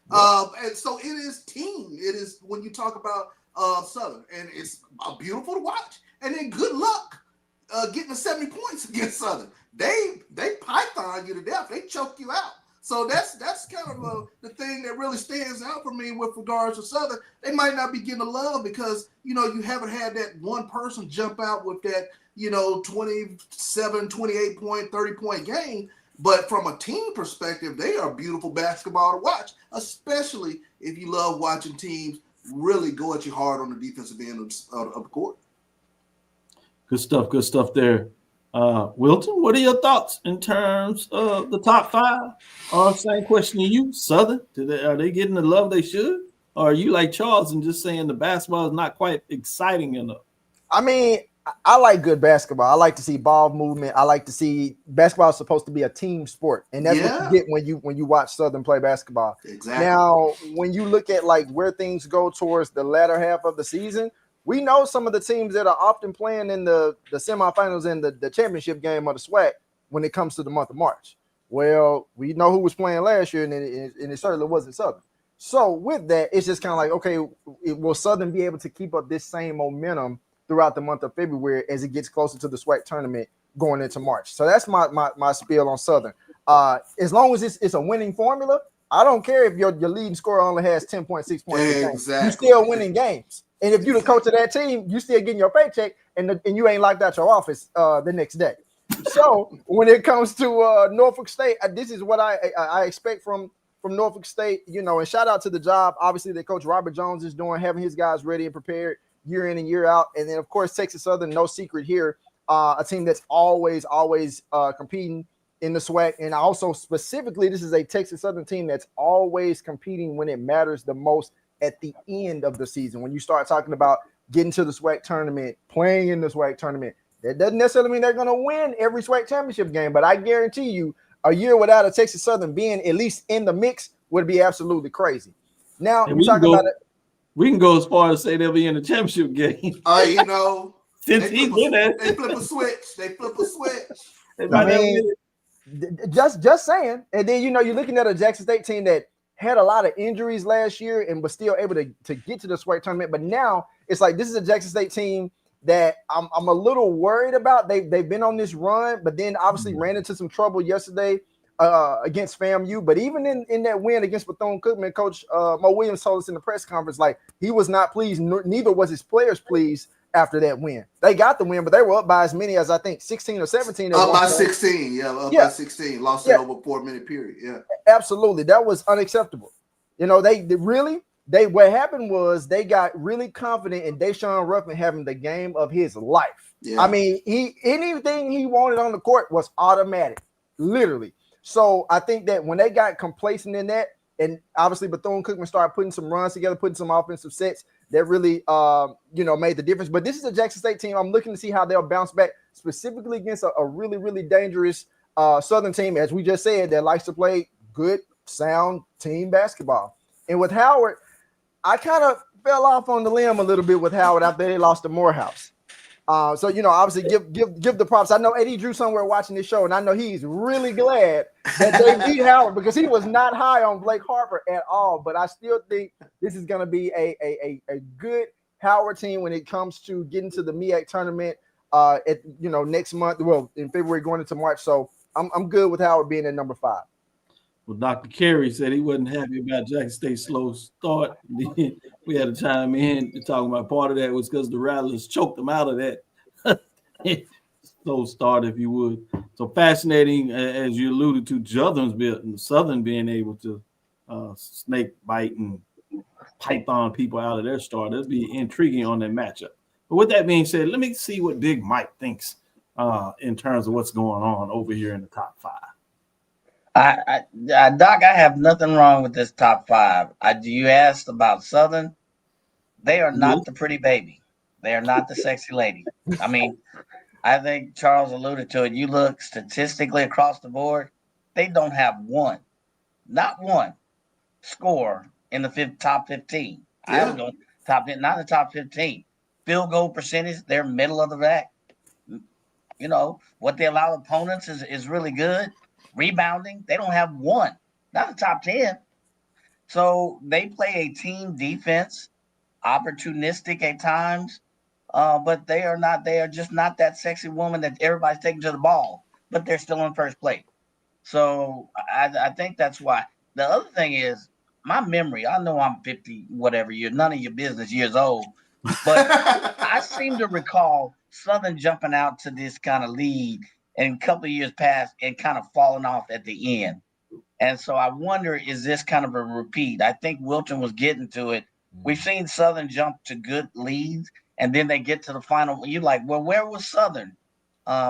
[SPEAKER 4] And so it is team. It is when you talk about Southern, and it's beautiful to watch. And then good luck getting the 70 points against Southern. They python you to death. They choke you out. So that's kind of the thing that really stands out for me with regards to Southern. They might not be getting the love because, you haven't had that one person jump out with that, 27, 28 point, 30 point game. But from a team perspective, they are beautiful basketball to watch, especially if you love watching teams really go at you hard on the defensive end of the court.
[SPEAKER 2] Good stuff there. Wilton, what are your thoughts in terms of the top 5? Same question to you, Southern. Are they getting the love they should? Or are you like Charles and just saying the basketball is not quite exciting enough?
[SPEAKER 5] I mean, I like good basketball. I like to see ball movement. I like to see basketball is supposed to be a team sport, and that's what you get when you watch Southern play basketball.
[SPEAKER 4] Exactly.
[SPEAKER 5] Now, when you look at like where things go towards the latter half of the season, we know some of the teams that are often playing in the semifinals and the championship game of the SWAC when it comes to the month of March. Well, we know who was playing last year, and it certainly wasn't Southern. So with that, it's just kind of like, okay, will Southern be able to keep up this same momentum throughout the month of February as it gets closer to the SWAC tournament going into March? So that's my spiel on Southern. As long as it's a winning formula, I don't care if your leading scorer only has 10.6 points.
[SPEAKER 4] Exactly.
[SPEAKER 5] You still winning games. And if you're the coach of that team, you still getting your paycheck, and you ain't locked out your office the next day. So when it comes to Norfolk State, this is what I expect from Norfolk State, and shout out to the job, obviously, that Coach Robert Jones is doing, having his guys ready and prepared year in and year out. And then, of course, Texas Southern, no secret here, a team that's always competing in the SWAC. And also specifically, this is a Texas Southern team that's always competing when it matters the most at the end of the season. When you start talking about getting to the SWAC tournament, playing in the SWAC tournament, that doesn't necessarily mean they're going to win every SWAC championship game, but I guarantee you a year without a Texas Southern being at least in the mix would be absolutely crazy. Now, you talk about it.
[SPEAKER 2] We can go as far as say they'll be in the championship game.
[SPEAKER 4] Since he's in it, they flip a switch.
[SPEAKER 5] Just saying. And then you're looking at a Jackson State team that had a lot of injuries last year and was still able to get to the SWAC tournament. But now it's like this is a Jackson State team that I'm a little worried about. They've been on this run, but then obviously ran into some trouble yesterday against FAMU. But even in that win against Bethune-Cookman, Coach Mo Williams told us in the press conference, like, he was not pleased, neither was his players pleased after that win. They got the win, but they were up by as many as I think 16 or 17.
[SPEAKER 4] Up by 16, by 16. Lost it over a 4-minute period. Yeah, absolutely.
[SPEAKER 5] That was unacceptable. What happened was they got really confident in Deshaun Ruffin having the game of his life. Yeah. I mean, anything he wanted on the court was automatic, literally. So I think that when they got complacent in that, and obviously Bethune-Cookman started putting some runs together, putting some offensive sets, that really made the difference. But this is a Jackson State team. I'm looking to see how they'll bounce back, specifically against a really, really dangerous Southern team, as we just said, that likes to play good, sound team basketball. And with Howard, I kind of fell off on the limb a little bit with Howard after they lost to Morehouse. So obviously give the props. I know Eddie Drew somewhere watching this show, and I know he's really glad that they beat Howard because he was not high on Blake Harper at all. But I still think this is going to be a good Howard team when it comes to getting to the MEAC tournament next month. Well, in February going into March. So I'm good with Howard being at number 5.
[SPEAKER 2] Well, Dr. Carey said he wasn't happy about Jackson State's slow start. We had to chime in to talk about part of that was because the Rattlers choked them out of that slow start, if you would. So fascinating, as you alluded to, Southern being able to snake bite and python people out of their start. That'd be intriguing on that matchup. But with that being said, let me see what Big Mike thinks in terms of what's going on over here in the top 5.
[SPEAKER 3] Doc, I have nothing wrong with this top 5. You asked about Southern. They are not the pretty baby. They are not the sexy lady. I mean, I think Charles alluded to it. You look statistically across the board, they don't have not one score in the top 15. Yeah. I don't know, not the top 15. Field goal percentage, they're middle of the rack. What they allow opponents is really good. Rebounding, they don't have one, not the top 10. So they play a team defense, opportunistic at times, but they are just not that sexy woman that everybody's taking to the ball, but they're still in first place. So I think that's why. The other thing is my memory. I know I'm 50, whatever year, none of your business years old, but I seem to recall Southern jumping out to this kind of lead and a couple of years past and kind of falling off at the end. And so I wonder, is this kind of a repeat? I think Wilton was getting to it. We've seen Southern jump to good leads, and then they get to the final. You're like, well, where was Southern?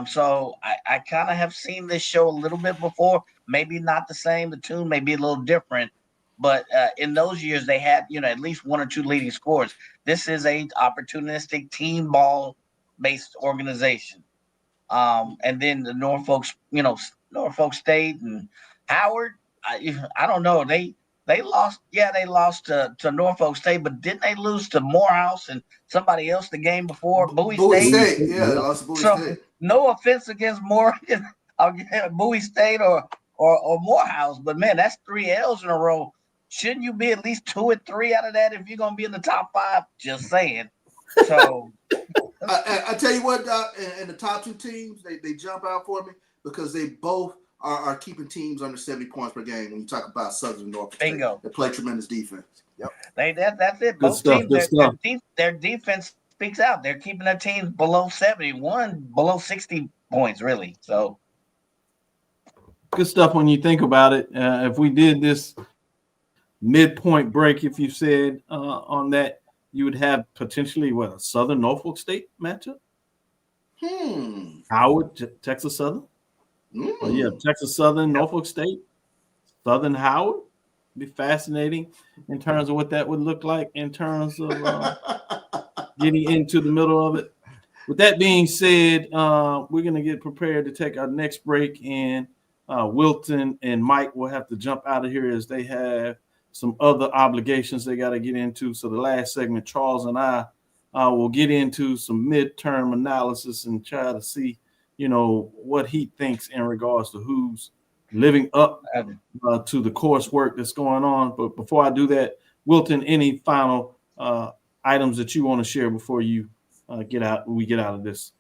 [SPEAKER 3] So I kind of have seen this show a little bit before. Maybe not the same. The tune may be a little different. But in those years, they had, at least one or two leading scores. This is a opportunistic team ball based organization. And then the Norfolk State and Howard. I don't know. They lost. Yeah, they lost to Norfolk State, but didn't they lose to Morehouse and somebody else the game before? Bowie State.
[SPEAKER 4] Yeah, they lost to Bowie State.
[SPEAKER 3] No offense against Bowie State or Morehouse, but man, that's 3 L's in a row. Shouldn't you be at least 2 or 3 out of that if you're gonna be in the top 5? Just saying. So
[SPEAKER 4] I tell you what, and the top 2 teams, they jump out for me because they both are keeping teams under 70 points per game. When you talk about Southern and Norfolk State, they play tremendous defense. Yep,
[SPEAKER 3] that's it. Both teams, their defense speaks out. They're keeping their teams below 71, below 60 points, really. So
[SPEAKER 2] good stuff when you think about it. If we did this midpoint break, if you said on that, you would have potentially a Southern Norfolk State matchup. Howard, Texas Southern. Oh, yeah, Texas Southern, Norfolk State, Southern Howard. Be fascinating in terms of what that would look like in terms of getting into the middle of it. With that being said, we're going to get prepared to take our next break, and Wilton and Mike will have to jump out of here as they have some other obligations they got to get into. So the last segment, Charles and I will get into some midterm analysis and try to see, what he thinks in regards to who's living up to the coursework that's going on. But before I do that, Wilton, any final items that you want to share before you we get out of this?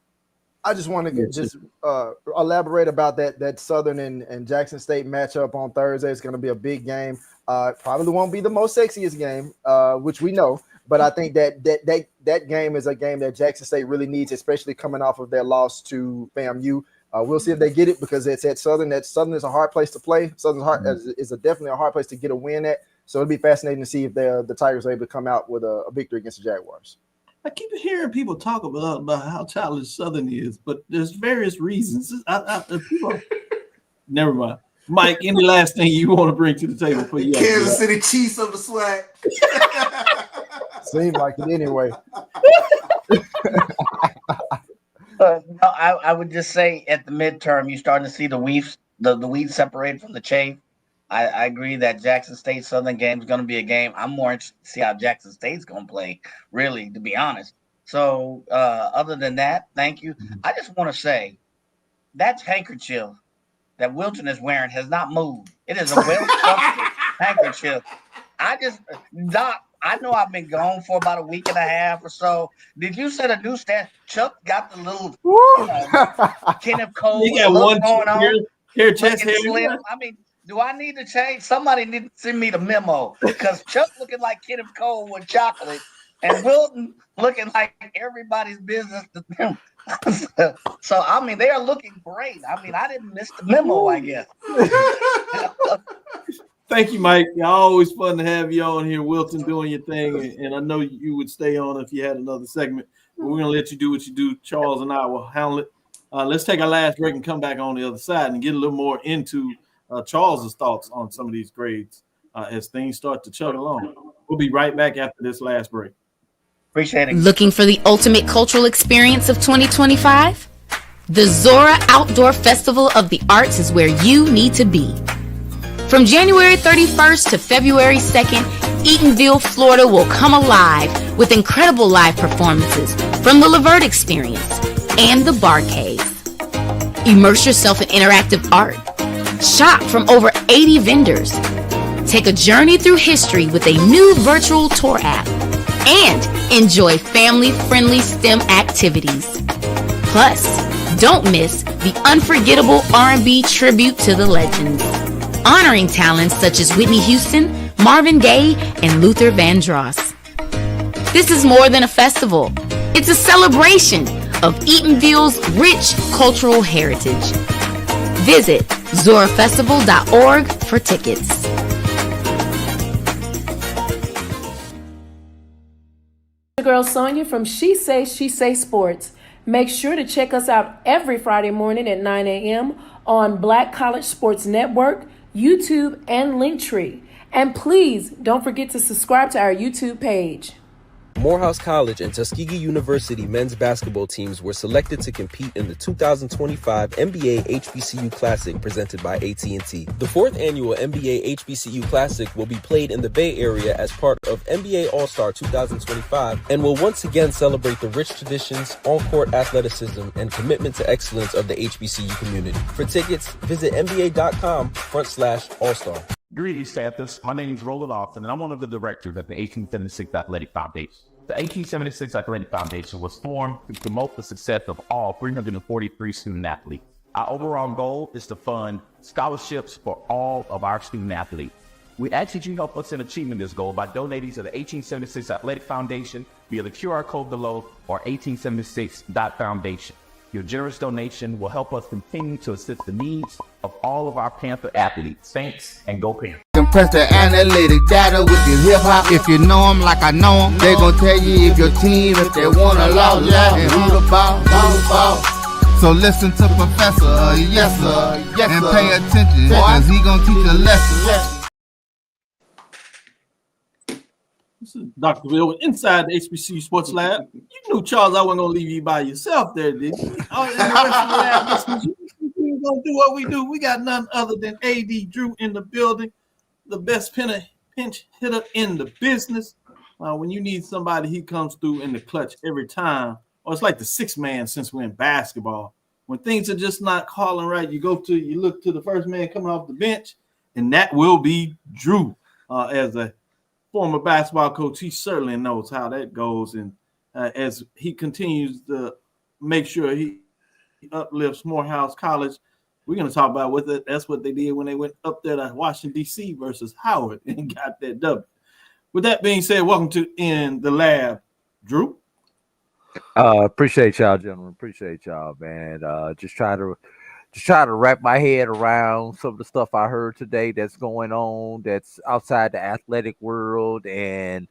[SPEAKER 5] I just want to elaborate about that Southern and Jackson State matchup on Thursday. It's going to be a big game. Probably won't be the most sexiest game, which we know, but I think that game is a game that Jackson State really needs, especially coming off of their loss to FAMU. We'll see if they get it because it's at Southern. That Southern is a hard place to play. Southern is definitely a hard place to get a win at. So it'll be fascinating to see if the Tigers are able to come out with a victory against the Jaguars.
[SPEAKER 2] I keep hearing people talk about how childish Southern is, but there's various reasons. People, never mind. Mike, any last thing you want to bring to the table for you?
[SPEAKER 4] Kansas City Chiefs of the swag.
[SPEAKER 5] Seems like it anyway.
[SPEAKER 3] I would just say at the midterm, you're starting to see the weeds separated from the chaff. I agree that Jackson State Southern game is going to be a game. I'm more interested to see how Jackson State's going to play, really, to be honest. So other than that, thank you. I just want to say that handkerchief that Wilton is wearing has not moved. It is a well-structured handkerchief. I know I've been gone for about a week and a half or so. Did you set a new stand? Chuck got the little Kenneth Cole look going on.
[SPEAKER 2] Hair, chest hair.
[SPEAKER 3] I mean, do I need to change? Somebody need to send me the memo because Chuck looking like Kenneth Cole with chocolate and Wilton looking like everybody's business to them. So, I mean, they are looking great. I mean, I didn't miss the memo, I guess.
[SPEAKER 2] Thank you, Mike. Always fun to have you on here, Wilton, doing your thing. And I know you would stay on if you had another segment. But we're going to let you do what you do. Charles and I will handle it. Let's take our last break and come back on the other side and get a little more into Charles's thoughts on some of these grades as things start to chug along. We'll be right back after this last break.
[SPEAKER 3] Appreciate it.
[SPEAKER 6] Looking for the ultimate cultural experience of 2025? The Zora Outdoor Festival of the Arts is where you need to be. From January 31st to February 2nd, Eatonville, Florida will come alive with incredible live performances from the Levert Experience and the Bar Cave. Immerse yourself in interactive art. Shop from over 80 vendors. Take a journey through history with a new virtual tour app. And enjoy family-friendly STEM activities. Plus, don't miss the unforgettable R&B tribute to the legends, honoring talents such as Whitney Houston, Marvin Gaye, and Luther Vandross. This is more than a festival. It's a celebration of Eatonville's rich cultural heritage. Visit zorafestival.org for tickets.
[SPEAKER 7] Girl Sonia from She Say Sports. Make sure to check us out every Friday morning at 9 a.m. on Black College Sports Network, YouTube, and Linktree. And please don't forget to subscribe to our YouTube page.
[SPEAKER 8] Morehouse College and Tuskegee University men's basketball teams were selected to compete in the 2025 NBA HBCU Classic presented by AT&T. The fourth annual NBA HBCU Classic will be played in the Bay Area as part of NBA All-Star 2025 and will once again celebrate the rich traditions, on-court athleticism, and commitment to excellence of the HBCU community. For tickets, visit nba.com/all-star.
[SPEAKER 9] Greetings, Santos. My name is Roland Austin, and I'm one of the directors at the 1876 Athletic Foundation. The 1876 Athletic Foundation was formed to promote the success of all 343 student athletes. Our overall goal is to fund scholarships for all of our student athletes. We ask that you help us in achieving this goal by donating to the 1876 Athletic Foundation via the QR code below or 1876.foundation. Your generous donation will help us continue to assist the needs of all of our Panther athletes. Thanks, and go Panthers.
[SPEAKER 1] Compress the analytic data with your hip hop. If you know them like I know them, they gon' tell you if your team, if they wanna lose, and who the ball. So listen to Professor, yes sir, and pay attention, cause he gon' teach a lesson.
[SPEAKER 2] This is Dr. Cavil with Inside the HBCU Sports Lab. You knew, Charles, I wasn't going to leave you by yourself there, did you? And the rest of the lab listeners, we're going to do what we do. We got none other than A.D. Drew in the building, the best pinch hitter in the business. When you need somebody, he comes through in the clutch every time. Or it's like the sixth man since we're in basketball. When things are just not calling right, you look to the first man coming off the bench, and that will be Drew. As a former basketball coach, he certainly knows how that goes, and as he continues to make sure he uplifts Morehouse College, we're going to talk about that's what they did when they went up there to Washington, D.C. versus Howard and got that W. With that being said, welcome to In the Lab, Drew.
[SPEAKER 12] Appreciate y'all, gentlemen. Appreciate y'all, man. Just try to wrap my head around some of the stuff I heard today that's going on, that's outside the athletic world, and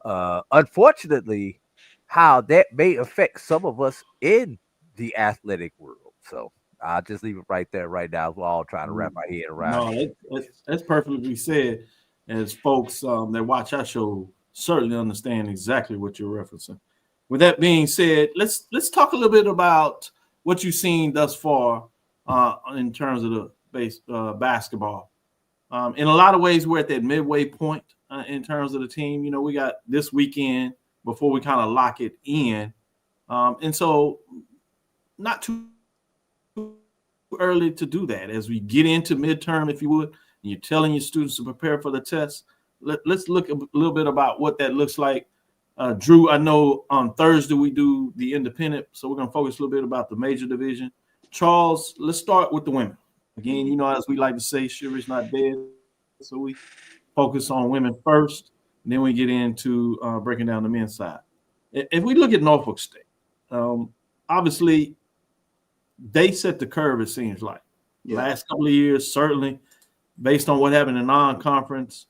[SPEAKER 12] unfortunately, how that may affect some of us in the athletic world. So I'll just leave it right there right now. We're all trying to wrap my head around.
[SPEAKER 2] No, that's perfectly said. As folks that watch our show certainly understand exactly what you're referencing. With that being said, let's talk a little bit about what you've seen thus far in terms of the basketball. In a lot of ways, we're at that midway point in terms of the team. You know, we got this weekend before we kind of lock it in. And so not too early to do that. As we get into midterm, if you would, and you're telling your students to prepare for the test, let's look a little bit about what that looks like. Drew, I know on Thursday we do the independent, so we're going to focus a little bit about the major division. Charles, let's start with the women. Again, you know, as we like to say, chivalry's not dead, so we focus on women first, and then we get into breaking down the men's side. If we look at Norfolk State, obviously they set the curve, it seems like. Yeah. Last couple of years, certainly, based on what happened in non-conference,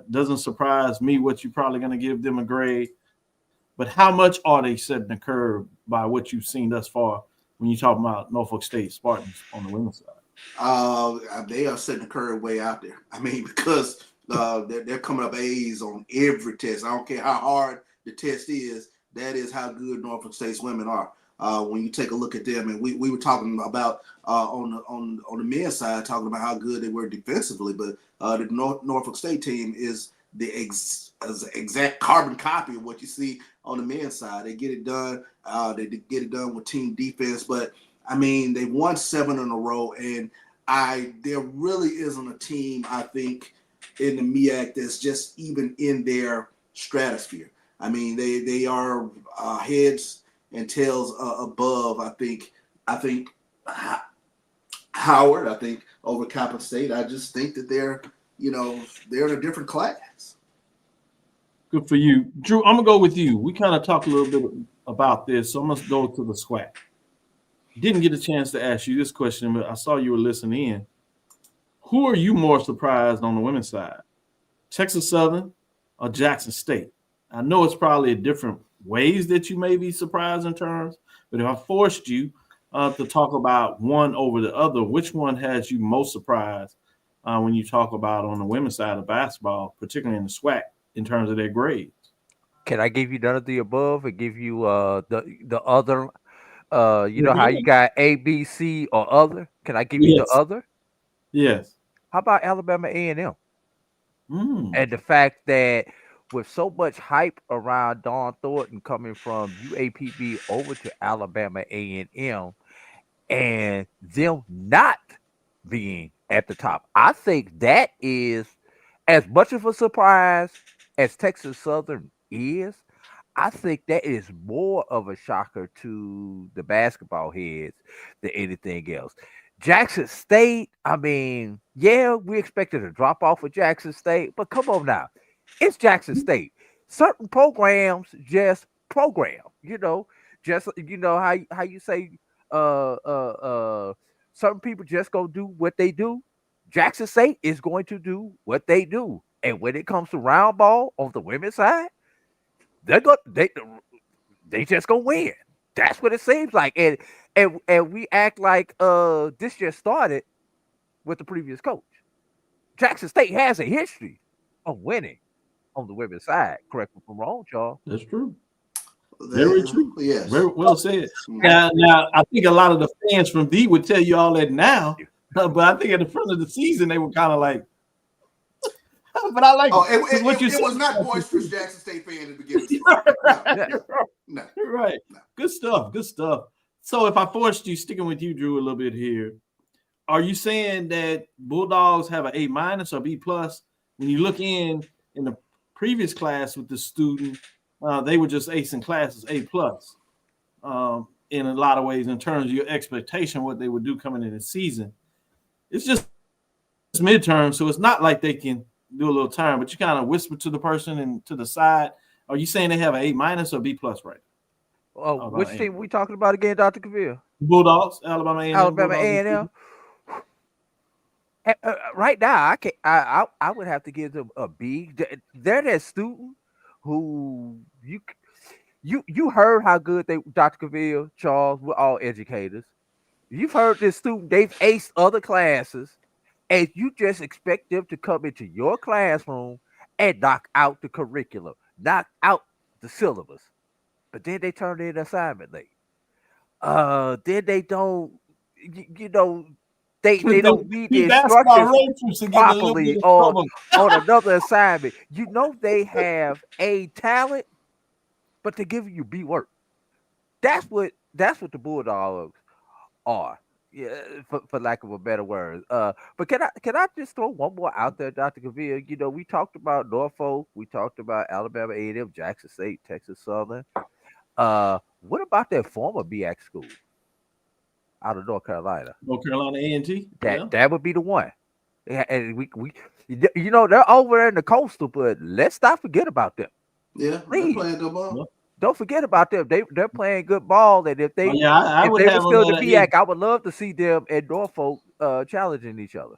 [SPEAKER 2] doesn't surprise me what you're probably going to give them a grade. But how much are they setting the curve by what you've seen thus far when you talk about Norfolk State Spartans on the women's side?
[SPEAKER 4] They are setting the curve way out there. I mean, because they're coming up A's on every test. I don't care how hard the test is. That is how good Norfolk State's women are. When you take a look at them, and we were talking about on the men's side, talking about how good they were defensively, but the Norfolk State team is the exact carbon copy of what you see on the men's side. They get it done. They get it done with team defense. But I mean, they won 7 in a row, and there really isn't a team, I think, in the MEAC that's just even in their stratosphere. I mean, they are heads and tails above. I think Howard. I think over Kappa State. I just think that they're in a different class.
[SPEAKER 2] Good for you, Drew. I'm gonna go with you. We kind of talked a little bit about this, so I'm gonna go to the SWAC. Didn't get a chance to ask you this question, but I saw you were listening in. Who are you more surprised on the women's side, Texas Southern or Jackson State? I know it's probably different ways that you may be surprised in terms, but if I forced you to talk about one over the other, which one has you most surprised when you talk about on the women's side of basketball, particularly in the SWAC, in terms of their grades?
[SPEAKER 12] Can I give you none of the above and give you the other? You know how you
[SPEAKER 2] Mhm.
[SPEAKER 12] got A, B, C, or other? Can I give you the
[SPEAKER 2] Yes.
[SPEAKER 12] other?
[SPEAKER 2] Yes.
[SPEAKER 12] How about Alabama A&M?
[SPEAKER 2] Mm.
[SPEAKER 12] And the fact that with so much hype around Don Thornton coming from UAPB over to Alabama A&M and them not being at the top, I think that is as much of a surprise as Texas Southern is. I think that is more of a shocker to the basketball heads than anything else. Jackson State, I mean, yeah, we expected a drop off of Jackson State, but come on now. It's Jackson State. Certain programs just program, just how you say certain people just go do what they do. Jackson State is going to do what they do. And when it comes to round ball on the women's side, they just gonna win. That's what it seems like. And we act like this just started with the previous coach. Jackson State has a history of winning on the women's side. Correct me if I'm wrong, Charles.
[SPEAKER 2] That's true. Very true.
[SPEAKER 4] Yes.
[SPEAKER 2] Very well said. Now, I think a lot of the fans from D would tell you all that now, but I think at the front of the season they were kind of like. But I like
[SPEAKER 4] it was not boisterous Jackson State fan in the beginning.
[SPEAKER 2] No. Right. Good stuff. Good stuff. So if I forced you, sticking with you, Drew, a little bit here, are you saying that Bulldogs have an A minus or B plus? When you look in the previous class with the student, they were just acing classes A plus in a lot of ways in terms of your expectation, what they would do coming in the season. It's just midterm, so it's not like they can do a little time, but you kind of whisper to the person and to the side. Are you saying they have an A minus or B plus right?
[SPEAKER 12] Which team we talking about again, Dr. Cavil?
[SPEAKER 2] Bulldogs, Alabama A&M.
[SPEAKER 12] Alabama A&M. Right now, I would have to give them a B. They're that student who you heard how good Dr. Cavil, Charles, we're all educators. You've heard this student, they've aced other classes, and you just expect them to come into your classroom and knock out the curriculum, knock out the syllabus. But then they turn in assignment late. Then they don't, they don't read the instructions properly on another assignment. You know they have A talent, but they're giving you B work. That's what the Bulldogs are. Yeah, for lack of a better word. But can I just throw one more out there, Dr. Cavil? We talked about Norfolk, we talked about Alabama A&M, Jackson State, Texas Southern. What about their former BX school out of North Carolina?
[SPEAKER 2] North Carolina A&T.
[SPEAKER 12] That would be the one. Yeah, and we they're over there in the coastal, but let's not forget about them.
[SPEAKER 4] Yeah, they're playing good ball.
[SPEAKER 12] Don't forget about them. They're playing good ball, and if they
[SPEAKER 2] I
[SPEAKER 12] if
[SPEAKER 2] would
[SPEAKER 12] they were
[SPEAKER 2] have
[SPEAKER 12] still the
[SPEAKER 2] them at
[SPEAKER 12] BX, I would love to see them and Norfolk challenging each other.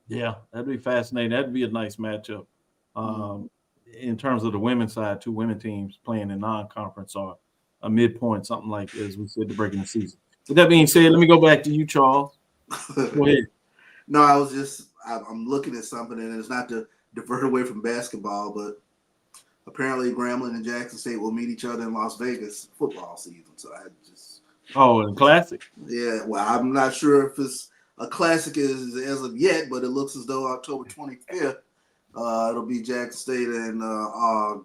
[SPEAKER 2] Yeah, that'd be fascinating. That'd be a nice matchup. In terms of the women's side, two women teams playing in non-conference or a midpoint, something like as we said, to break in the season. With that being said, let me go back to you, Charles. Go ahead.
[SPEAKER 4] No, I'm looking at something, and it's not to divert away from basketball, but apparently Grambling and Jackson State will meet each other in Las Vegas football season. So I just
[SPEAKER 2] in classic.
[SPEAKER 4] Yeah, well, I'm not sure if it's a classic as of yet, but it looks as though October 25th, it'll be JacksonTate and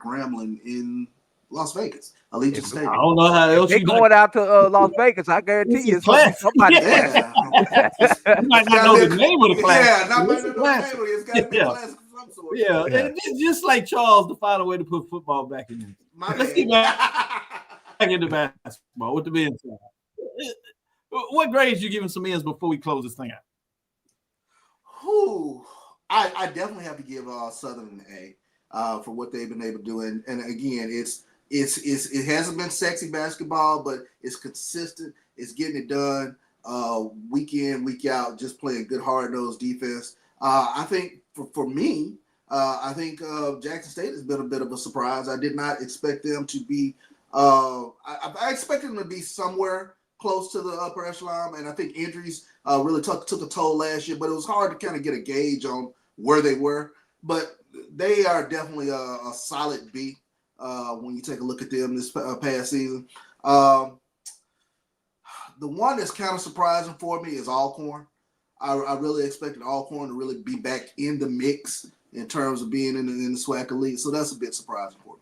[SPEAKER 4] Grambling in Las Vegas. Allegiant Stadium.
[SPEAKER 2] I don't know how else
[SPEAKER 12] they're going out to Las Vegas. I guarantee you, somebody.
[SPEAKER 2] Yeah. You might not know the name of the class.
[SPEAKER 4] Yeah, not know the name of it. It's got to be a classic of some sort.
[SPEAKER 2] Yeah, it's just like Charles to find a way to put football back in there. Let's get back into basketball with the men's side. What grades you giving some ends before we close this thing out?
[SPEAKER 4] I definitely have to give Southern an A for what they've been able to do, and again, it hasn't been sexy basketball, but it's consistent. It's getting it done week in, week out, just playing good hard-nosed defense. I think for me, I think Jackson State has been a bit of a surprise. I did not expect them to be. I expected them to be somewhere close to the upper echelon, and I think injuries really took a toll last year, but it was hard to kind of get a gauge on where they were. But they are definitely a solid B. when you take a look at them this past season. The one that's kind of surprising for me is Alcorn. I really expected Alcorn to really be back in the mix in terms of being in the SWAC elite, so that's a bit surprising for me.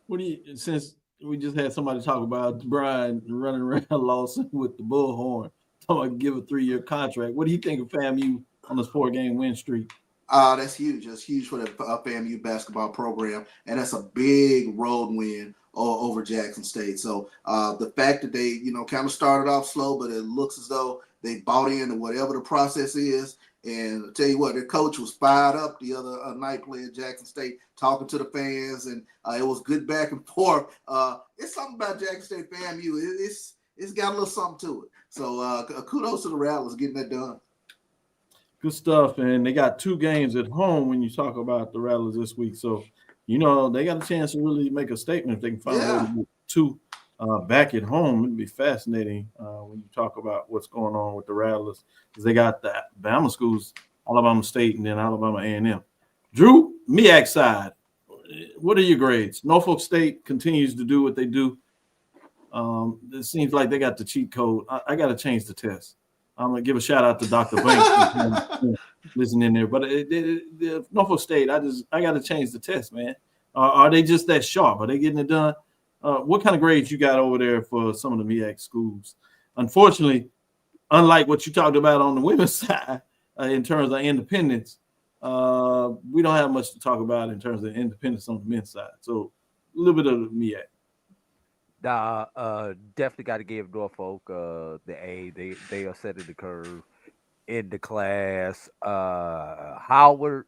[SPEAKER 2] What do you, since we just had somebody talk about Brian running around Lawson with the bullhorn, talking about give a 3-year contract. What do you think of FAMU on this 4-game win streak?
[SPEAKER 4] That's huge. That's huge for the FAMU basketball program, and that's a big road win over Jackson State. So the fact that they, kind of started off slow, but it looks as though they bought into whatever the process is. And I'll tell you what, their coach was fired up the other night playing Jackson State, talking to the fans, and it was good back and forth. It's something about Jackson State FAMU. It's got a little something to it. So kudos to the Rattlers getting that done.
[SPEAKER 2] Good stuff. And they got 2 games at home when you talk about the Rattlers this week. So, they got a chance to really make a statement if they can find a way to get 2 back at home. It'd be fascinating when you talk about what's going on with the Rattlers, because they got the Bama schools, Alabama State, and then Alabama A&M. Drew, MEAC side, what are your grades? Norfolk State continues to do what they do. It seems like they got the cheat code. I got to change the test. I'm going to give a shout out to Dr. Banks listening there. But Norfolk State, I got to change the test, man. Are they just that sharp? Are they getting it done? What kind of grades you got over there for some of the MEAC schools? Unfortunately, unlike what you talked about on the women's side in terms of independence, we don't have much to talk about in terms of independence on the men's side. So a little bit of the MEAC.
[SPEAKER 12] Definitely got to give Norfolk the A. They are setting the curve in the class. Howard's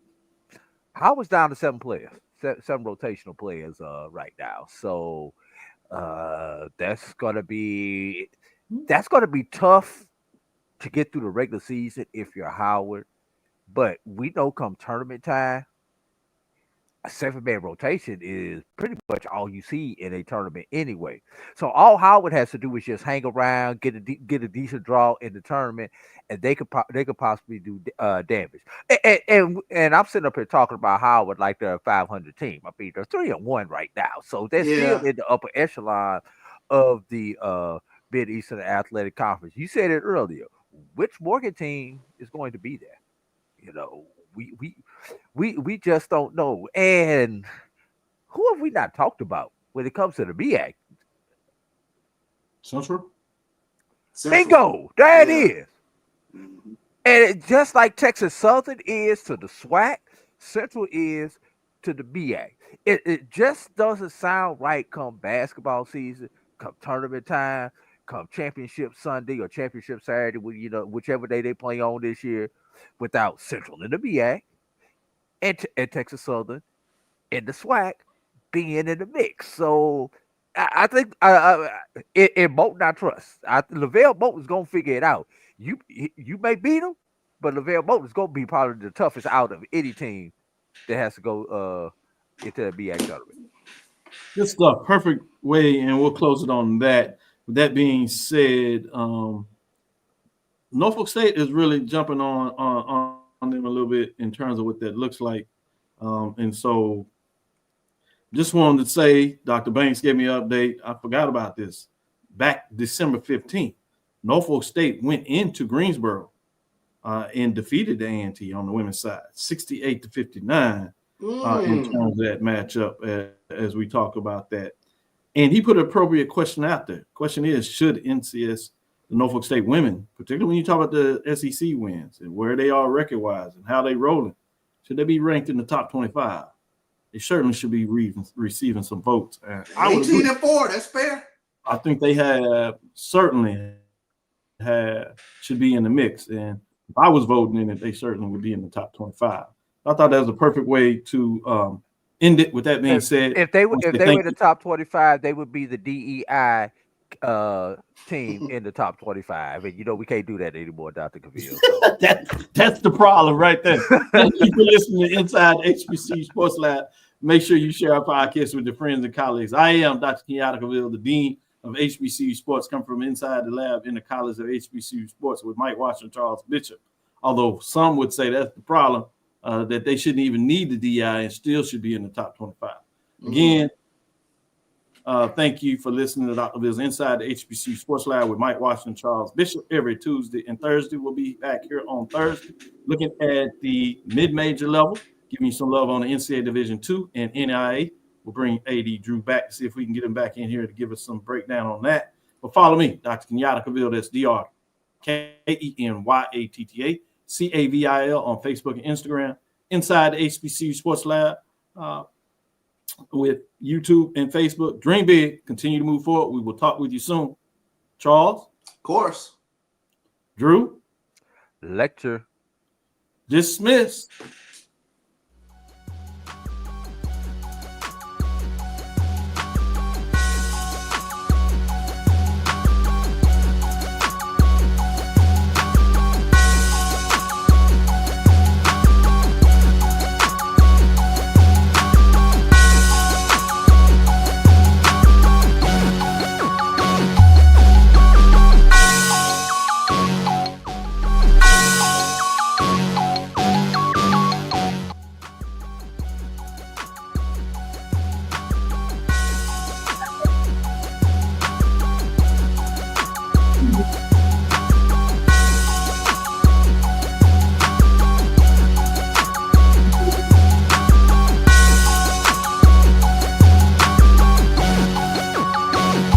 [SPEAKER 12] down to 7 players, 7 rotational players right now. So that's gonna be tough to get through the regular season if you're Howard. But we know come tournament time, a 7-man rotation is pretty much all you see in a tournament anyway. So all Howard has to do is just hang around, get a decent draw in the tournament, and they could possibly do damage. And I'm sitting up here talking about Howard like they're a 500 team. I mean, they're 3-1 right now, so they're still in the upper echelon of the Mid-Eastern Athletic Conference. You said it earlier. Which Morgan team is going to be there? We just don't know. And who have we not talked about when it comes to the MEAC?
[SPEAKER 2] Central.
[SPEAKER 12] Bingo! There it is. Mm-hmm. And just like Texas Southern is to the SWAC, Central is to the MEAC. It just doesn't sound right come basketball season, come tournament time, come championship Sunday or championship Saturday, whichever day they play on this year, without Central in the MEAC and Texas Southern and the SWAC being in the mix. So I think in Bolton I trust. LaVelle Bolton's gonna figure it out. You may beat him, but LaVelle Bolton's gonna be probably the toughest out of any team that has to go into the MEAC tournament.
[SPEAKER 2] Good stuff. Perfect way, and we'll close it on that. With that being said, Norfolk State is really jumping on them a little bit in terms of what that looks like. And so just wanted to say, Dr. Banks gave me an update. I forgot about this. Back December 15th, Norfolk State went into Greensboro and defeated the A&T on the women's side, 68-59 in terms of that matchup as we talk about that. And he put an appropriate question out there. Question is, should NCS, the Norfolk State women, particularly when you talk about the SEC wins and where they are record-wise and how they rolling, should they be ranked in the top 25? They certainly should be receiving some votes.
[SPEAKER 4] 18-4, that's fair.
[SPEAKER 2] I think they certainly should be in the mix. And if I was voting in it, they certainly would be in the top 25. I thought that was a perfect way to end it. With that being said,
[SPEAKER 12] if they were in the top 25, they would be the DEI team in the top 25, and we can't do that anymore, Dr. Cavil.
[SPEAKER 2] That's the problem right there. Thank you for listening to Inside HBCU Sports Lab. Make sure you share our podcast with your friends and colleagues. I am Dr. Kenyatta Cavil, the Dean of HBCU Sports, come from inside the lab in the College of HBCU Sports with Mike Washington, Charles Bishop. Although some would say that's the problem, that they shouldn't even need the DI and still should be in the top 25. Again, Thank you for listening to Dr. Bill's Inside the HBCU Sports Lab with Mike Washington, Charles Bishop. Every Tuesday and Thursday. We'll be back here on Thursday looking at the mid-major level, giving you some love on the NCAA Division II and NIA. We'll bring AD Drew back to see if we can get him back in here to give us some breakdown on that. But follow me, Dr. Kenyatta Cavil. That's DrKenyatta Cavil on Facebook and Instagram. Inside the HBCU Sports Lab with YouTube and Facebook. Dream big. Continue to move forward. We will talk with you soon. Charles?
[SPEAKER 4] Of course.
[SPEAKER 2] Drew?
[SPEAKER 12] Lecture.
[SPEAKER 2] Dismiss.